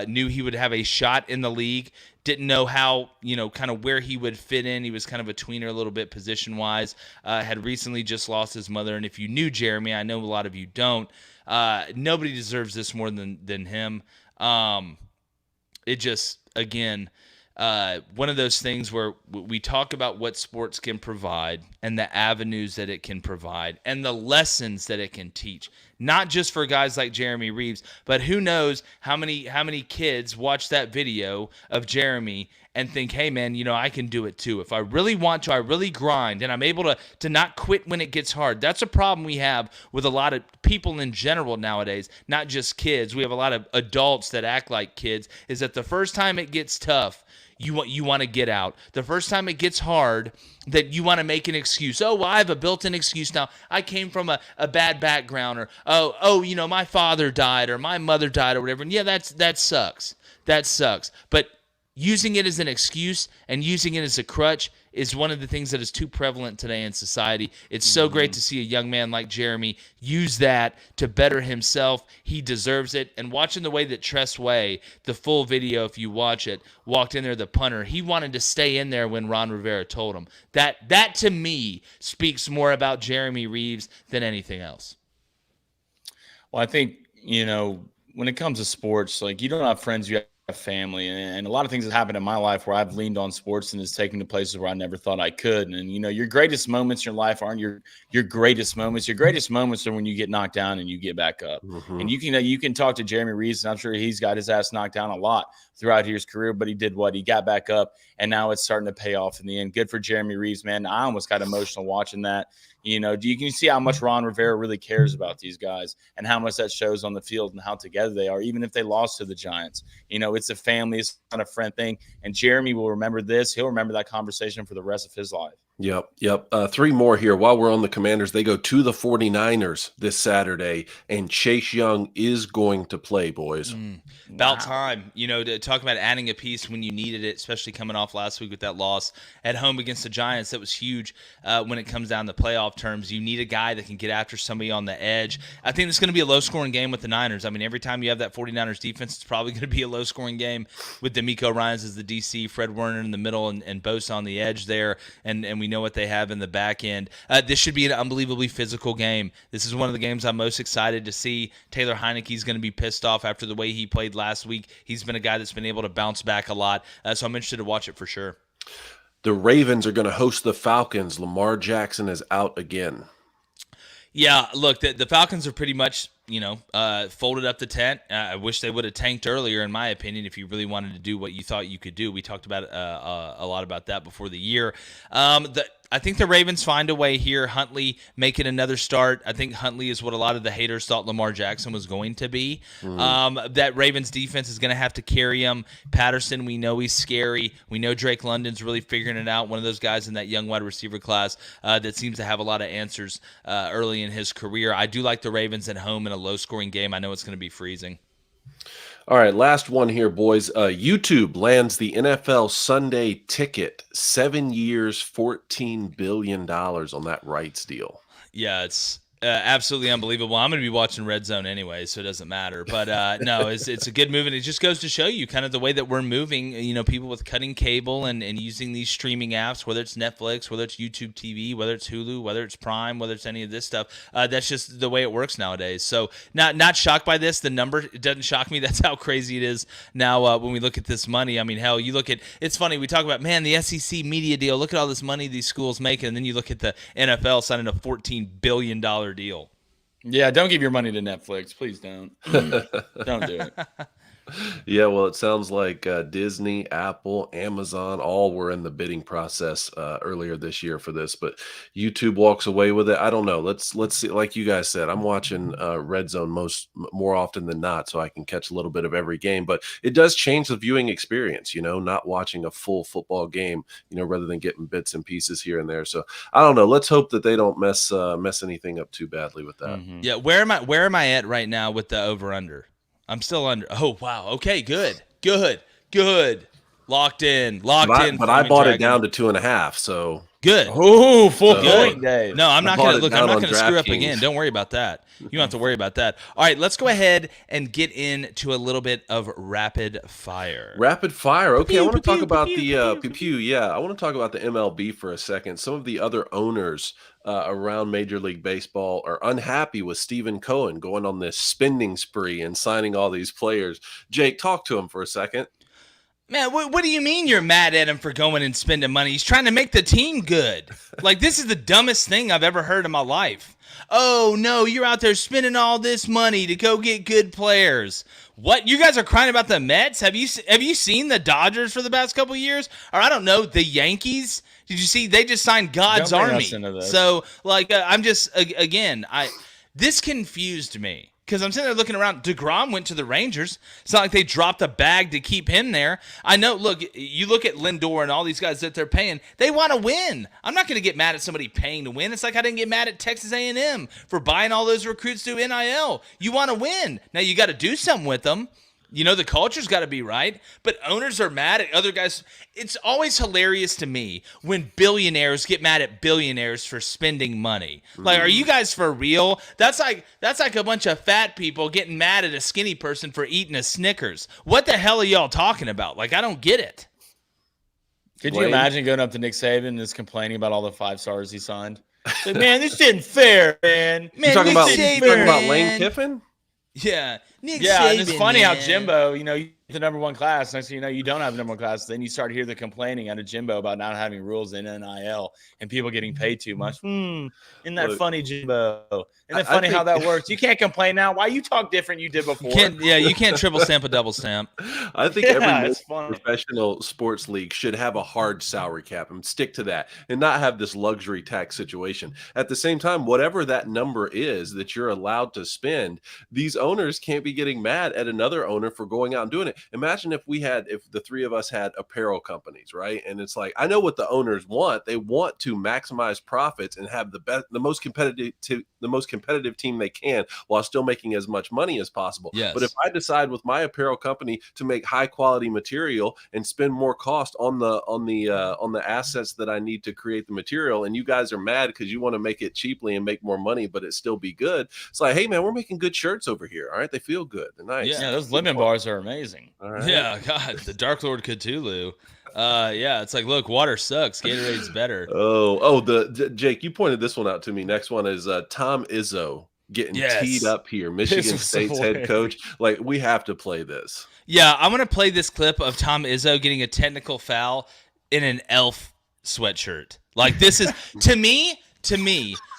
Knew he would have a shot in the league. Didn't know how, kind of where he would fit in. He was kind of a tweener a little bit position-wise. Had recently just lost his mother. And if you knew Jeremy, I know a lot of you don't, nobody deserves this more than him. It just, again, one of those things where we talk about what sports can provide and the avenues that it can provide and the lessons that it can teach, not just for guys like Jeremy Reeves, but who knows how many kids watch that video of Jeremy and think, hey, man, I can do it too. If I really want to, I really grind, and I'm able to not quit when it gets hard. That's a problem we have with a lot of people in general nowadays, not just kids. We have a lot of adults that act like kids, is that the first time it gets tough, you want to get out. The first time it gets hard, that you want to make an excuse. Oh, well, I have a built-in excuse now. I came from a bad background, or my father died or my mother died or whatever. And yeah, that sucks. That sucks. But using it as an excuse and using it as a crutch is one of the things that is too prevalent today in society. It's so great to see a young man like Jeremy use that to better himself. He deserves it. And watching the way that Tress Way, the full video, if you watch it, walked in there, the punter, he wanted to stay in there when Ron Rivera told him. That to me speaks more about Jeremy Reeves than anything else. Well, I think, when it comes to sports, like, you don't have friends, you have family, and a lot of things have happened in my life where I've leaned on sports and it's taken to places where I never thought I could. And your greatest moments in your life aren't your greatest moments. Your greatest moments are when you get knocked down and you get back up. And you can talk to Jeremy Reeves, and I'm sure he's got his ass knocked down a lot throughout his career, but he did what? He got back up, and now it's starting to pay off in the end. Good for Jeremy Reeves, man. I almost got emotional watching that. You can see how much Ron Rivera really cares about these guys and how much that shows on the field and how together they are, even if they lost to the Giants. It's a family, it's not a friend thing. And Jeremy will remember this. He'll remember that conversation for the rest of his life. Yep. Three more here. While we're on the Commanders, they go to the 49ers this Saturday, and Chase Young is going to play, boys. About time, to talk about adding a piece when you needed it, especially coming off last week with that loss at home against the Giants. That was huge when it comes down to playoff terms. You need a guy that can get after somebody on the edge. I think it's going to be a low-scoring game with the Niners. I mean, every time you have that 49ers defense, it's probably going to be a low-scoring game with D'Amico Ryans as the DC, Fred Warner in the middle, and Bosa on the edge there, and we know what they have in the back end. This should be an unbelievably physical game. This is one of the games I'm most excited to see. Taylor Heineke's going to be pissed off after the way he played last week. He's been a guy that's been able to bounce back a lot, so I'm interested to watch it for sure. The Ravens are going to host the Falcons. Lamar Jackson is out again. Yeah, look, the Falcons are pretty much, folded up the tent. I wish they would have tanked earlier, in my opinion, if you really wanted to do what you thought you could do. We talked about a lot about that before the year. I think the Ravens find a way here. Huntley making another start. I think Huntley is what a lot of the haters thought Lamar Jackson was going to be. That Ravens defense is going to have to carry him. Patterson, we know he's scary. We know Drake London's really figuring it out. One of those guys in that young wide receiver class that seems to have a lot of answers early in his career. I do like the Ravens at home in a low-scoring game. I know it's going to be freezing. All right, last one here, boys. YouTube lands the NFL Sunday ticket. 7 years, $14 billion on that rights deal. Yeah, it's absolutely unbelievable. I'm going to be watching Red Zone anyway, so it doesn't matter. But no, it's a good move, and it just goes to show you kind of the way that we're moving. People with cutting cable and using these streaming apps, whether it's Netflix, whether it's YouTube TV, whether it's Hulu, whether it's Prime, whether it's any of this stuff. That's just the way it works nowadays. So not shocked by this. The number, it doesn't shock me. That's how crazy it is now when we look at this money. I mean, hell, you look at, it's funny, we talk about, man, the SEC media deal, look at all this money these schools making, and then you look at the NFL signing a $14 billion deal. Yeah, don't give your money to Netflix. Please don't. Don't do it. Yeah, well, it sounds like Disney, Apple, Amazon, all were in the bidding process earlier this year for this, but YouTube walks away with it. I don't know. Let's see. Like you guys said, I'm watching Red Zone more often than not, so I can catch a little bit of every game. But it does change the viewing experience. Not watching a full football game. Rather than getting bits and pieces here and there. So I don't know. Let's hope that they don't mess anything up too badly with that. Mm-hmm. Yeah, where am I at right now with the over under? I'm still under. Oh, wow. Okay, good. Locked in. But I bought it down to 2.5, so. Good. Oh, full point, Dave. No, I'm not going to screw up again. Don't worry about that. You don't have to worry about that. All right, let's go ahead and get into a little bit of rapid fire. Rapid fire. Okay, I want to talk about the pew. Yeah, I want to talk about the MLB for a second. Some of the other owners around Major League Baseball are unhappy with Stephen Cohen going on this spending spree and signing all these players. Jake, talk to him for a second. Man, what do you mean you're mad at him for going and spending money? He's trying to make the team good. Like, this is the dumbest thing I've ever heard in my life. Oh, no, you're out there spending all this money to go get good players. What? You guys are crying about the Mets? Have you seen the Dodgers for the past couple of years? Or, I don't know, the Yankees? Did you see? They just signed God's Army. So, like, I'm just, again, this confused me. Because I'm sitting there looking around. DeGrom went to the Rangers. It's not like they dropped a bag to keep him there. I know, look, you look at Lindor and all these guys that they're paying. They want to win. I'm not going to get mad at somebody paying to win. It's like I didn't get mad at Texas A&M for buying all those recruits through NIL. You want to win. Now, you got to do something with them. You know, the culture's got to be right, but owners are mad at other guys. It's always hilarious to me when billionaires get mad at billionaires for spending money. Like, are you guys for real? That's like a bunch of fat people getting mad at a skinny person for eating a Snickers. What the hell are y'all talking about? Like, I don't get it. Could you imagine going up to Nick Saban and just complaining about all the 5 stars he signed? Like, man, this isn't fair, man. You talking about Lane Kiffin? Yeah. Nick yeah, Saban, and it's funny man. how Jimbo, you know, the number 1 class. Next thing you know, you don't have the number 1 class. Then you start to hear the complaining out of Jimbo about not having rules in NIL and people getting paid too much. Isn't that funny, Jimbo? Isn't it funny how that works? You can't complain now. Why you talk different you did before? You can't triple stamp a double stamp. I think every professional sports league should have a hard salary cap and stick to that and not have this luxury tax situation. At the same time, whatever that number is that you're allowed to spend, these owners can't be getting mad at another owner for going out and doing it. Imagine if the 3 of us had apparel companies, right? And it's like, I know what the owners want. They want to maximize profits and have the most competitive team they can while still making as much money as possible. Yes. But if I decide with my apparel company to make high quality material and spend more cost on the assets that I need to create the material, and you guys are mad because you want to make it cheaply and make more money, but it still be good. It's like, hey man, we're making good shirts over here. All right, they feel good. They're nice. Yeah, those lemon bars are amazing. All right. Yeah, God, the Dark Lord Cthulhu. Yeah, it's like, look, water sucks. Gatorade's better. Jake, you pointed this one out to me. Next one is Tom Izzo getting teed up here. Michigan State's head coach. Like, we have to play this. Yeah, I'm gonna play this clip of Tom Izzo getting a technical foul in an elf sweatshirt. Like, this is to me.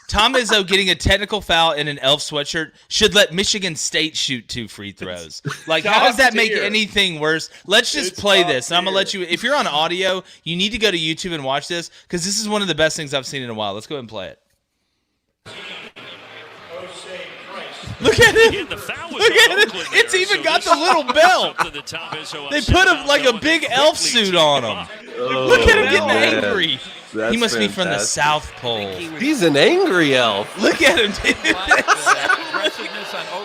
Tom Izzo getting a technical foul in an elf sweatshirt should let Michigan State shoot 2 free throws. Like, how does that make anything worse? Let's just play this. And I'm going to let you – if you're on audio, you need to go to YouTube and watch this because this is one of the best things I've seen in a while. Let's go ahead and play it. Look at it. Look at it. It's even got the little belt. They put a big elf suit on him. Look at him getting angry. That's he must fantastic. be from the South Pole. He's an angry elf. Look at him, dude.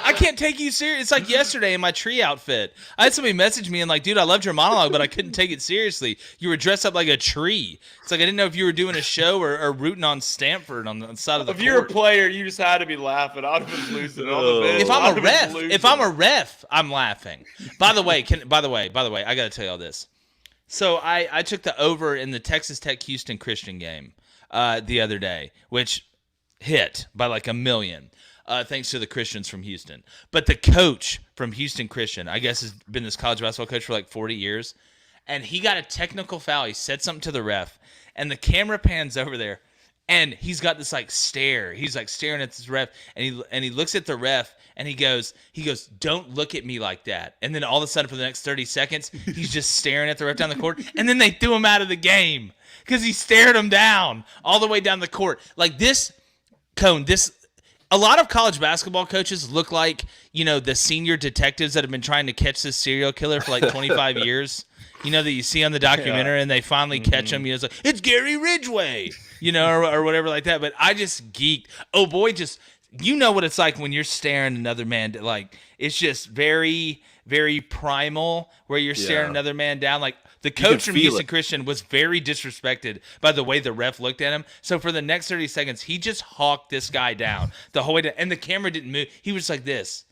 I can't take you serious. It's like yesterday in my tree outfit. I had somebody message me and like, dude, I loved your monologue, but I couldn't take it seriously. You were dressed up like a tree. It's like I didn't know if you were doing a show or rooting on Stanford on the side of the court. If you're a player, you just had to be laughing. I'd have been losing on the bench. If I'm a ref, I'm laughing. By the way, I got to tell you all this. So I took the over in the Texas Tech Houston Christian game the other day, which hit by like 1 million, thanks to the Christians from Houston. But the coach from Houston Christian, I guess, has been this college basketball coach for like 40 years, and he got a technical foul. He said something to the ref, and the camera pans over there, and he's got this like stare. He's like staring at this ref, and he looks at the ref, and he goes, "Don't look at me like that." And then all of a sudden, for the next 30 seconds, he's just staring at the ref down the court, and then they threw him out of the game because he stared him down all the way down the court. Like this, Cone, a lot of college basketball coaches look like, you know, the senior detectives that have been trying to catch this serial killer for like 25 years. You know, that you see on the documentary, and they finally catch him. You know, it's like, it's Gary Ridgway, you know, or whatever like that. But I just geeked. Oh, boy, you know what it's like when you're staring another man. Like, it's just very, very primal where you're staring another man down. Like, the coach from Houston Christian was very disrespected by the way the ref looked at him. So for the next 30 seconds, he just hawked this guy down the whole way down, and the camera didn't move. He was like this.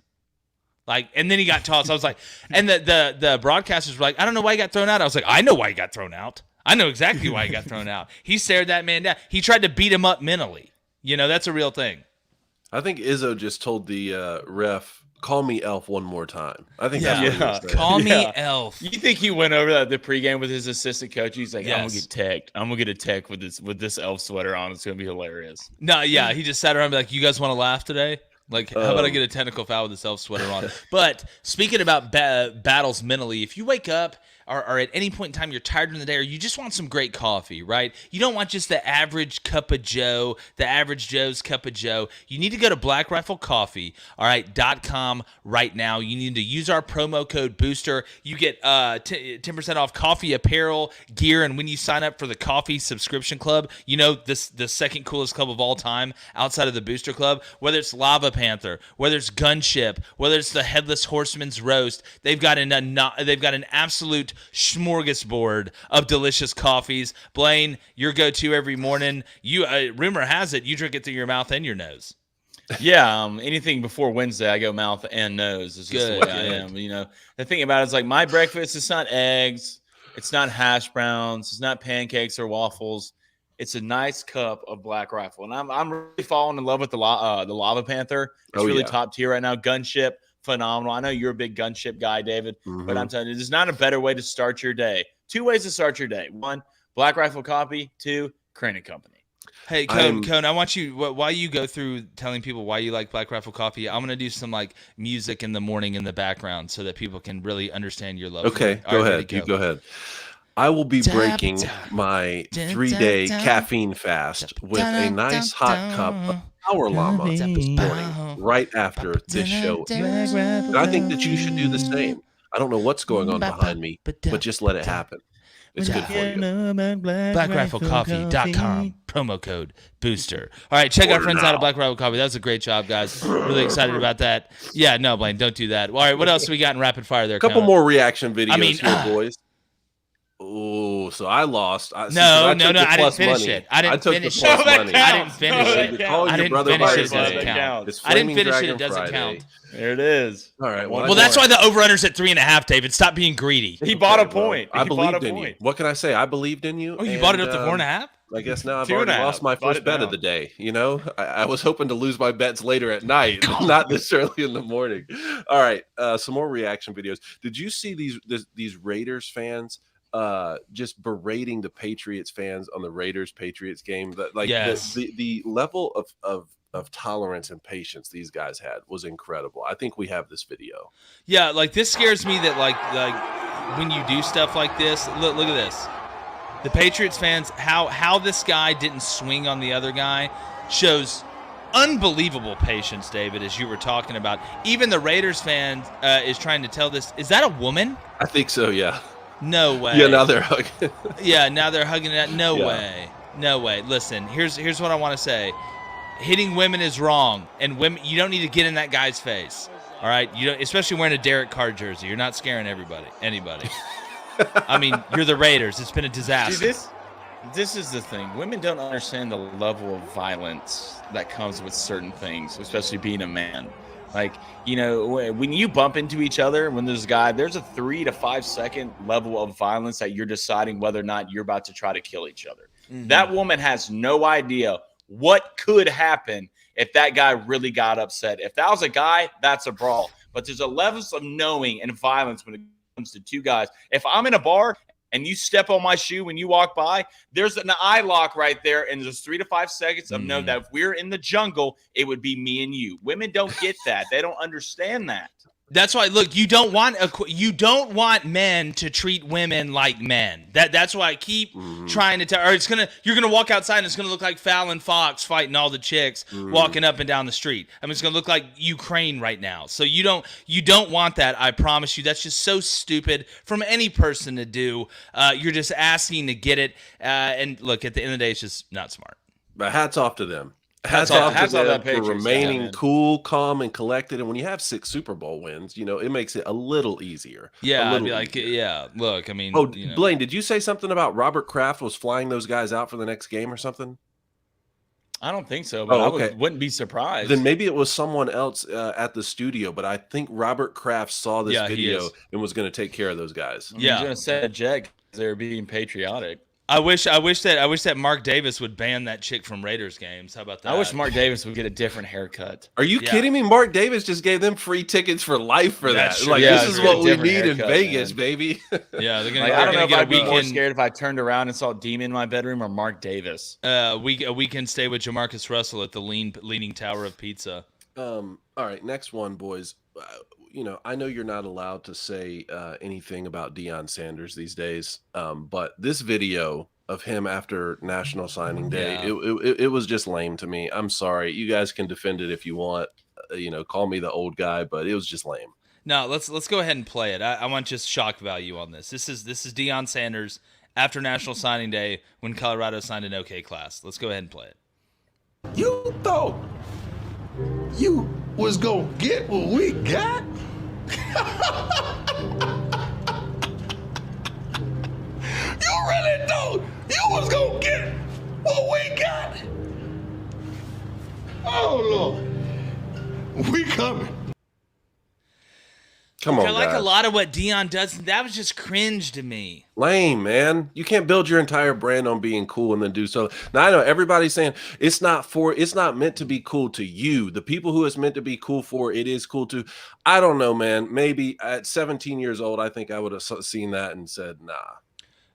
Like, and then he got tossed. I was like, and the broadcasters were like, I don't know why he got thrown out. I was like, I know why he got thrown out. I know exactly why he got thrown out. He stared that man down. He tried to beat him up mentally. You know, that's a real thing. I think Izzo just told the ref, call me Elf one more time. I think Yeah. that's what he was saying. Call me Yeah. Elf. You think he went over the pregame with his assistant coach? He's like, I'm gonna Yes. get teched. I'm gonna get a tech with this elf sweater on. It's gonna be hilarious. No, yeah, he just sat around and be like, "You guys want to laugh today? Like, how about I get a technical foul with a self sweater on?" But speaking about battles mentally, if you wake up or at any point in time you're tired in the day, or you just want some great coffee, right? You don't want just the average cup of Joe, the average Joe's cup of Joe. You need to go to Black Rifle Coffee, all right, .com right now. You need to use our promo code Booster. You get 10% off coffee apparel, gear, and when you sign up for the coffee subscription club, you know the second coolest club of all time outside of the Booster Club, whether it's Lava Panther, whether it's Gunship, whether it's the Headless Horseman's Roast, they've got an absolute smorgasbord of delicious coffees. Blaine, your go-to every morning. You rumor has it you drink it through your mouth and your nose. Yeah, anything before Wednesday, I go mouth and nose. It's just the way I am. You know, the thing about it is like my breakfast. It's not eggs. It's not hash browns. It's not pancakes or waffles. It's a nice cup of Black Rifle, and I'm really falling in love with the Lava Panther. It's really top tier right now. Gunship, phenomenal. I know you're a big Gunship guy, David, but I'm telling you, there's not a better way to start your day. 2 ways to start your day: 1, Black Rifle Coffee; 2, Crane & Company. Hey, Cone, I want you, while you go through telling people why you like Black Rifle Coffee, I'm going to do some like music in the morning in the background so that people can really understand your love. Okay, go ahead. You go ahead. I will be breaking my 3-day caffeine fast with a nice hot cup of Power Llama this morning, right after this show. And I think that you should do the same. I don't know what's going on behind me, but just let it happen. It's good for you. BlackRifleCoffee.com, promo code Booster. All right, check our friends out at Black Rifle Coffee. That was a great job, guys. Really excited about that. Yeah, no, Blaine, don't do that. All right, what else we got in rapid fire there? A couple more reaction videos here, boys. Oh, so I lost. No, I didn't finish it. I didn't finish it. I didn't finish it. I didn't finish it. It doesn't count. I didn't finish it. It doesn't count. There it is. All right. Well, that's why the over-under's at 3.5, David. Stop being greedy. He bought a point. I believed in you. What can I say? I believed in you. Oh, you bought it up to 4.5? I guess now I've already lost my first bet of the day. You know, I was hoping to lose my bets later at night, not this early in the morning. All right. Some more reaction videos. Did you see these Raiders fans just berating the Patriots fans on the Raiders-Patriots game? The level of tolerance and patience these guys had was incredible. I think we have this video. Yeah, like this scares me that like when you do stuff like this, look at this. The Patriots fans, how this guy didn't swing on the other guy shows unbelievable patience, David, as you were talking about. Even the Raiders fan is trying to tell this. Is that a woman? I think so, yeah. No way. Yeah, now they're hugging. Now they're hugging it. No way. Listen, here's what I want to say. Hitting women is wrong, and women, you don't need to get in that guy's face. All right, you don't, especially wearing a Derek Carr jersey. You're not scaring anybody. I mean, you're the Raiders. It's been a disaster. See, this is the thing. Women don't understand the level of violence that comes with certain things, especially being a man. Like, you know, when you bump into each other, when there's a 3 to 5 second level of violence that you're deciding whether or not you're about to try to kill each other. Mm-hmm. That woman has no idea what could happen if that guy really got upset. If that was a guy, that's a brawl. But there's a levels of knowing and violence when it comes to two guys. If I'm in a bar and you step on my shoe when you walk by, there's an eye lock right there, and there's 3 to 5 seconds of know that if we're in the jungle, it would be me and you. Women don't get that. They don't understand that. That's why. Look, you don't want men to treat women like men. That's why I keep trying to tell. Or you're gonna walk outside and it's gonna look like Fallon Fox fighting all the chicks walking up and down the street. I mean, it's gonna look like Ukraine right now. So you don't want that. I promise you. That's just so stupid from any person to do. You're just asking to get it. And look, at the end of the day, it's just not smart. But hats off to them. Hats off to them for remaining cool, calm, and collected. And when you have 6 Super Bowl wins, you know, it makes it a little easier. Yeah, I'd be like, look, I mean. Oh, Blaine, did you say something about Robert Kraft was flying those guys out for the next game or something? I don't think so, but I wouldn't be surprised. Then maybe it was someone else at the studio, but I think Robert Kraft saw this video and was going to take care of those guys. He's going to set a jet because they were being patriotic. I wish that Mark Davis would ban that chick from Raiders games. How about that? I wish Mark Davis would get a different haircut. Are you kidding me? Mark Davis just gave them free tickets for life for That's that. true. Like, Yeah, this is it's what a we different need in haircut, Vegas, man. baby. Yeah, they're gonna. Like, I don't know if get a I'd be more weekend. scared if I turned around and saw Demon in my bedroom or Mark Davis. A weekend stay with Jamarcus Russell at the Leaning Tower of Pizza. All right, next one, boys. I know you're not allowed to say anything about Deion Sanders these days, but this video of him after National Signing Day, it was just lame to me. I'm sorry. You guys can defend it if you want. Call me the old guy, but it was just lame. No, let's go ahead and play it. I want just shock value on this. This is Deion Sanders after National Signing Day when Colorado signed an OK class. Let's go ahead and play it. You thought you was gonna get what we got? You really thought you was gonna get what we got? Oh Lord, we coming. Come on, I like guys. a lot of what Deion does. That was just cringe to me. Lame, man. You can't build your entire brand on being cool and then do so. Now I know everybody's saying it's not meant to be cool to you. The people who it's meant to be cool for, it is cool to. I don't know, man. Maybe at 17 years old, I think I would have seen that and said, nah.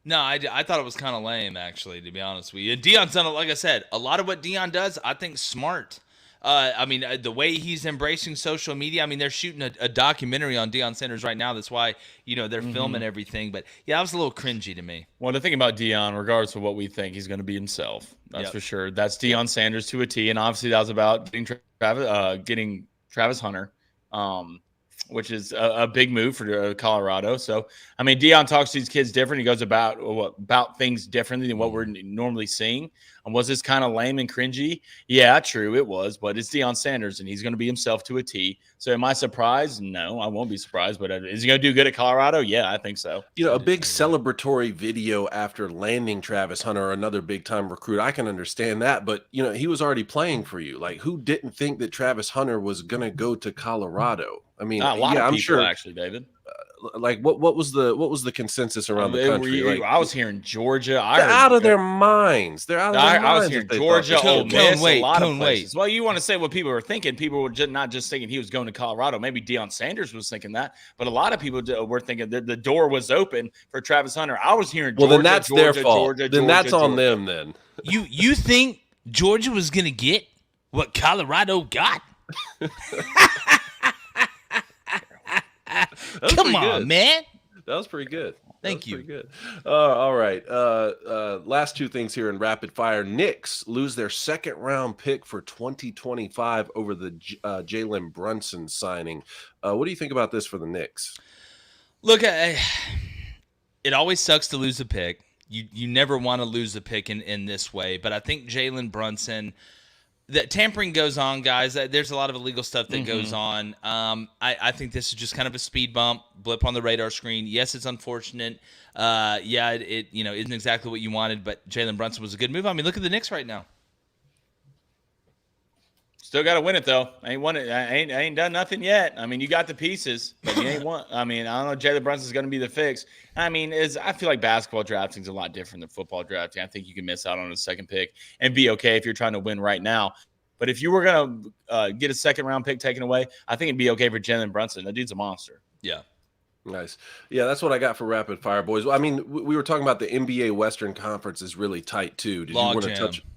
No, I thought it was kind of lame, actually, to be honest with you. And Deion's done, like I said, a lot of what Deion does, I think, smart. The way he's embracing social media. I mean, they're shooting a documentary on Deion Sanders right now. That's why, they're filming everything. But, yeah, that was a little cringy to me. Well, the thing about Deion, regardless of what we think, he's going to be himself. That's for sure. That's Deion Sanders to a T. And obviously that was about getting Travis Hunter, which is a big move for Colorado. So, I mean, Deion talks to these kids different. He goes about things differently than what we're normally seeing. And was this kind of lame and cringy? Yeah, true, it was. But it's Deion Sanders, and he's going to be himself to a T. So am I surprised? No, I won't be surprised. But is he going to do good at Colorado? Yeah, I think so. A big celebratory video after landing Travis Hunter, another big-time recruit, I can understand that. But, he was already playing for you. Like, who didn't think that Travis Hunter was going to go to Colorado? I mean, a lot of I'm people, sure. actually, David. Like, what was the consensus around the country? I was hearing Georgia. They're out of their minds. They're out of their minds. I was hearing Georgia, Ole Miss, a lot of places. Wait. Well, you want to say what people were thinking. People were not just thinking he was going to Colorado. Maybe Deion Sanders was thinking that. But a lot of people were thinking that the door was open for Travis Hunter. I was hearing Georgia, well, then that's Georgia, their fault. Georgia, then that's Georgia, on them then. You think Georgia was going to get what Colorado got? Come on, man. That was pretty good. Thank you. Pretty good. All right. Last two things here in rapid fire. Knicks lose their second round pick for 2025 over the Jalen Brunson signing. What do you think about this for the Knicks? Look, it always sucks to lose a pick. You never want to lose a pick in this way. But I think Jalen Brunson, that tampering goes on, guys. There's a lot of illegal stuff that goes on. I think this is just kind of a speed bump, blip on the radar screen. Yes, it's unfortunate. It isn't exactly what you wanted, but Jalen Brunson was a good move. I mean, look at the Knicks right now. Still got to win it, though. I ain't won it. I ain't done nothing yet. I mean, you got the pieces, but you ain't won. I mean, I don't know. Jalen Brunson's going to be the fix. I mean, I feel like basketball drafting is a lot different than football drafting. I think you can miss out on a second pick and be okay if you're trying to win right now. But if you were going to get a second-round pick taken away, I think it'd be okay for Jalen Brunson. That dude's a monster. Yeah. Nice. Yeah, that's what I got for rapid fire, boys. I mean, we were talking about the NBA Western Conference is really tight too. You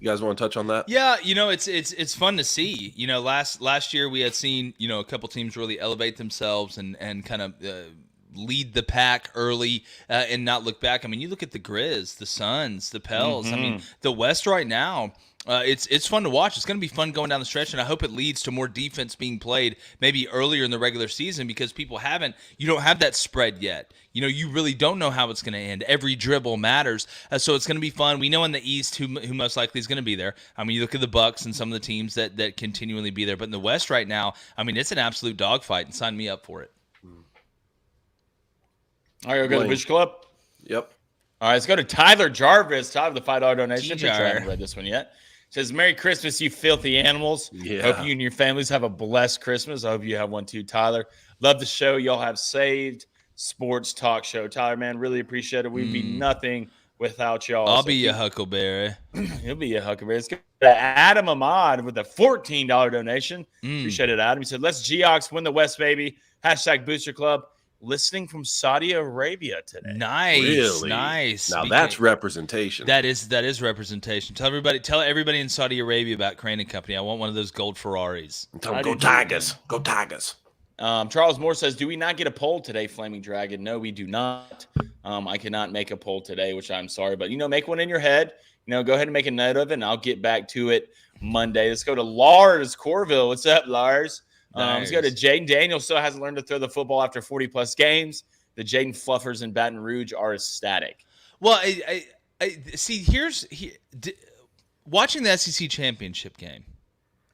guys want to touch on that? Yeah, it's fun to see. Last year we had seen a couple teams really elevate themselves and kind of lead the pack early and not look back. I mean, you look at the Grizz, the Suns, the Pels. I mean, the West right now. It's fun to watch. It's going to be fun going down the stretch, and I hope it leads to more defense being played maybe earlier in the regular season because you don't have that spread yet. You really don't know how it's going to end. Every dribble matters, so it's going to be fun. We know in the East who most likely is going to be there. I mean, you look at the Bucks and some of the teams that continually be there, but in the West right now, I mean, it's an absolute dogfight, and sign me up for it. All right, we'll go to the Bridge Club. Yep. All right, let's go to Tyler Jarvis. Tyler, the $5 donation. TJR. I haven't read this one yet. Says, Merry Christmas, you filthy animals. Yeah. Hope you and your families have a blessed Christmas. I hope you have one too, Tyler. Love the show. Y'all have saved sports talk show. Tyler, man, really appreciate it. We'd be nothing without y'all. I'll So be your Huckleberry. He'll be a Huckleberry. It's good. Adam Ahmad with a $14 donation. Appreciate it, Adam. He said, let's Geox win the West, baby. Hashtag Booster Club. Listening from Saudi Arabia today. Nice. Really? Nice. Now that's representation. That is representation. Tell everybody in Saudi Arabia about Crane and Company. I want one of those gold Ferraris. Tell them, go Tigers. Go Tigers. Charles Moore says, do we not get a poll today, Flaming Dragon? No, we do not. I cannot make a poll today, which I'm sorry. But, make one in your head. Go ahead and make a note of it, and I'll get back to it Monday. Let's go to Lars Corville. What's up, Lars? Nice. Let's go to Jayden Daniels. Still hasn't learned to throw the football after 40-plus games. The Jaden Fluffers in Baton Rouge are ecstatic. Well, I see, watching the SEC championship game,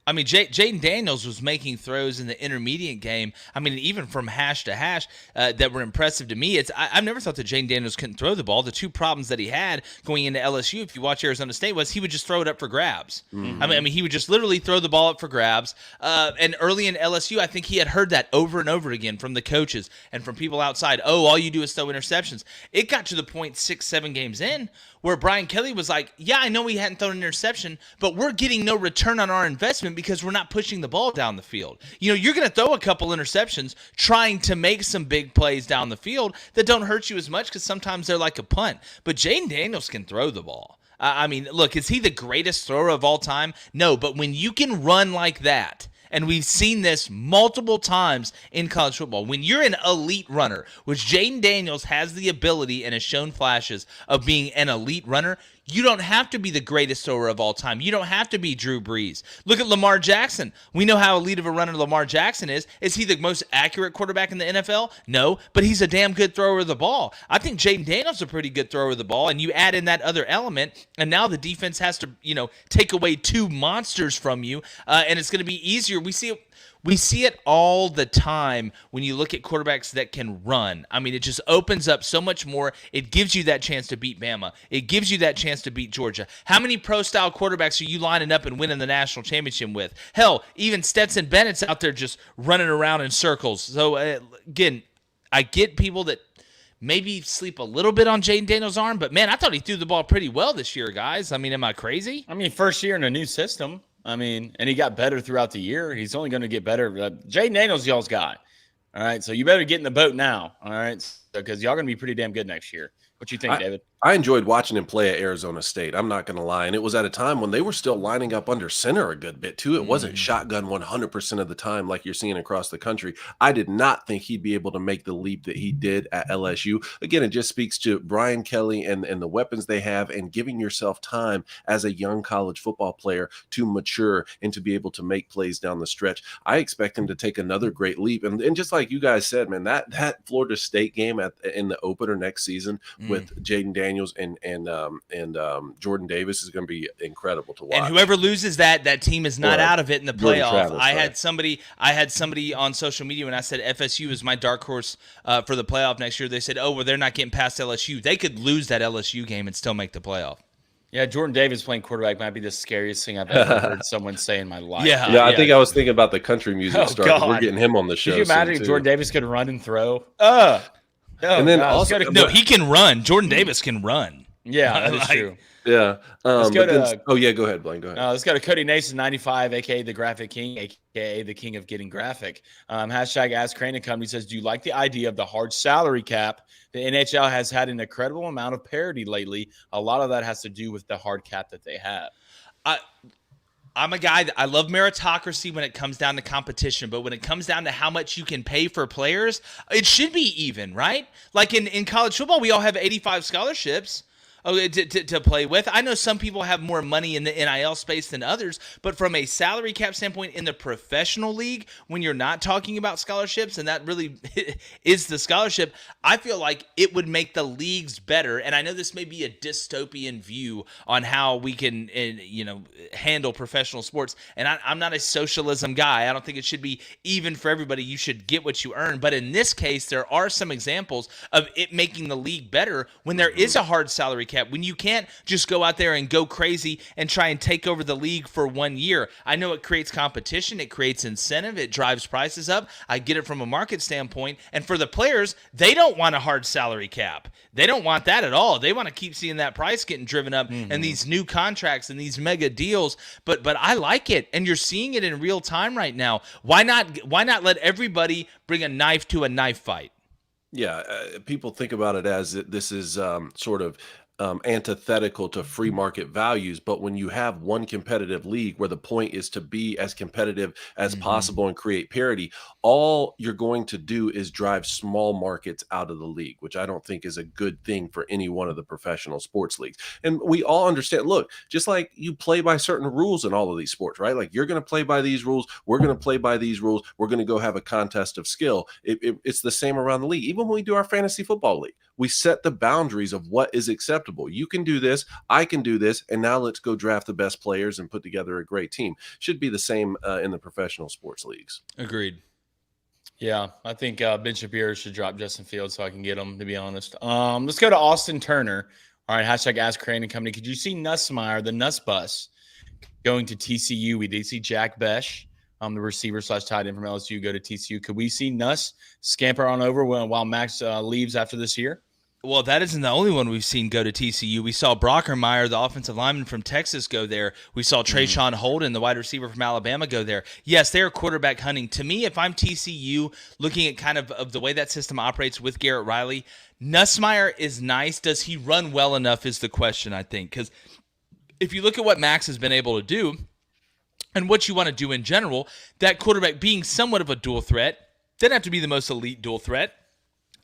I mean, Jayden Daniels was making throws in the intermediate game. I mean, even from hash to hash that were impressive to me. I've never thought that Jayden Daniels couldn't throw the ball. The two problems that he had going into LSU, if you watch Arizona State, was he would just throw it up for grabs. Mm-hmm. I mean, he would just literally throw the ball up for grabs. And early in LSU, I think he had heard that over and over again from the coaches and from people outside. Oh, all you do is throw interceptions. It got to the point 6-7 games in where Brian Kelly was like, yeah, I know we hadn't thrown an interception, but we're getting no return on our investment because we're not pushing the ball down the field. You're going to throw a couple interceptions trying to make some big plays down the field that don't hurt you as much because sometimes they're like a punt. But Jayden Daniels can throw the ball. I mean, look, is he the greatest thrower of all time? No, but when you can run like that, and we've seen this multiple times in college football. When you're an elite runner, which Jayden Daniels has the ability and has shown flashes of being an elite runner, you don't have to be the greatest thrower of all time. You don't have to be Drew Brees. Look at Lamar Jackson. We know how elite of a runner Lamar Jackson is. Is he the most accurate quarterback in the NFL? No, but he's a damn good thrower of the ball. I think Jayden Daniels is a pretty good thrower of the ball, and you add in that other element, and now the defense has to, take away two monsters from you, and it's going to be easier. We see it all the time when you look at quarterbacks that can run. I mean, it just opens up so much more. It gives you that chance to beat Bama. It gives you that chance to beat Georgia. How many pro-style quarterbacks are you lining up and winning the national championship with? Hell, even Stetson Bennett's out there just running around in circles. So, again, I get people that maybe sleep a little bit on Jayden Daniels' arm, but, man, I thought he threw the ball pretty well this year, guys. I mean, am I crazy? I mean, first year in a new system. I mean, and he got better throughout the year. He's only going to get better. Jayden Daniels, y'all's guy. All right, so you better get in the boat now. All right, because y'all going to be pretty damn good next year. What you think, David? I enjoyed watching him play at Arizona State. I'm not going to lie. And it was at a time when they were still lining up under center a good bit, too. It wasn't shotgun 100% of the time like you're seeing across the country. I did not think he'd be able to make the leap that he did at LSU. Again, it just speaks to Brian Kelly and the weapons they have and giving yourself time as a young college football player to mature and to be able to make plays down the stretch. I expect him to take another great leap. And just like you guys said, man, that Florida State game in the opener next season with Jayden Daniels and Jordan Davis is going to be incredible to watch. And whoever loses that team is not out of it in the playoff. Travis, I had somebody on social media when I said FSU is my dark horse for the playoff next year. They said, "Oh, well, they're not getting past LSU. They could lose that LSU game and still make the playoff." Yeah, Jordan Davis playing quarterback might be the scariest thing I've ever heard someone say in my life. Yeah, I think I was thinking about the country music star. God. We're getting him on the show. Could you imagine if Jordan Davis could run and throw? And then also, he can run. Jordan Davis can run. Yeah, that is true. Yeah. Let's go to, go ahead, Blaine. Go ahead. Let's go to Cody Nason, 95, a.k.a. the Graphic King, a.k.a. the King of Getting Graphic. Hashtag Ask Crane and Company says, do you like the idea of the hard salary cap? The NHL has had an incredible amount of parity lately. A lot of that has to do with the hard cap that they have. I'm a guy that I love meritocracy when it comes down to competition, but when it comes down to how much you can pay for players, it should be even, right? Like in college football, we all have 85 scholarships to play with. I know some people have more money in the NIL space than others, but from a salary cap standpoint in the professional league, when you're not talking about scholarships, and that really is the scholarship, I feel like it would make the leagues better. And I know this may be a dystopian view on how we can, handle professional sports. And I'm not a socialism guy. I don't think it should be even for everybody. You should get what you earn. But in this case, there are some examples of it making the league better when there is a hard salary cap cap, when you can't just go out there and go crazy and try and take over the league for 1 year. I know it creates competition, it creates incentive, it drives prices up. I get it from a market standpoint. And for the players, they don't want a hard salary cap. They don't want that at all. They want to keep seeing that price getting driven up and these new contracts and these mega deals. But I like it, and you're seeing it in real time right now. Why not let everybody bring a knife to a knife fight? Yeah, people think about it as this is sort of antithetical to free market values. But when you have one competitive league where the point is to be as competitive as possible and create parity, all you're going to do is drive small markets out of the league, which I don't think is a good thing for any one of the professional sports leagues. And we all understand, look, just like you play by certain rules in all of these sports, right? Like you're going to play by these rules. We're going to play by these rules. We're going to go have a contest of skill. It's the same around the league. Even when we do our fantasy football league, we set the boundaries of what is acceptable. You can do this, I can do this, and now let's go draft the best players and put together a great team. Should be the same in the professional sports leagues. Agreed. Yeah, I think Ben Shapiro should drop Justin Fields so I can get him, to be honest. Let's go to Austin Turner. All right, hashtag Ask Crane and Company. Could you see Nussmeier, the Nuss Bus, going to TCU? We did see Jack Besh, the receiver / tight end from LSU, go to TCU. Could we see Nuss scamper on over while Max leaves after this year? Well, that isn't the only one we've seen go to TCU. We saw Brockermeyer, the offensive lineman from Texas, go there. We saw Trayshawn Holden, the wide receiver from Alabama, go there. Yes, they're quarterback hunting. To me, if I'm TCU, looking at kind of the way that system operates with Garrett Riley, Nussmeier is nice. Does he run well enough is the question, I think. Because if you look at what Max has been able to do and what you want to do in general, that quarterback being somewhat of a dual threat, doesn't have to be the most elite dual threat.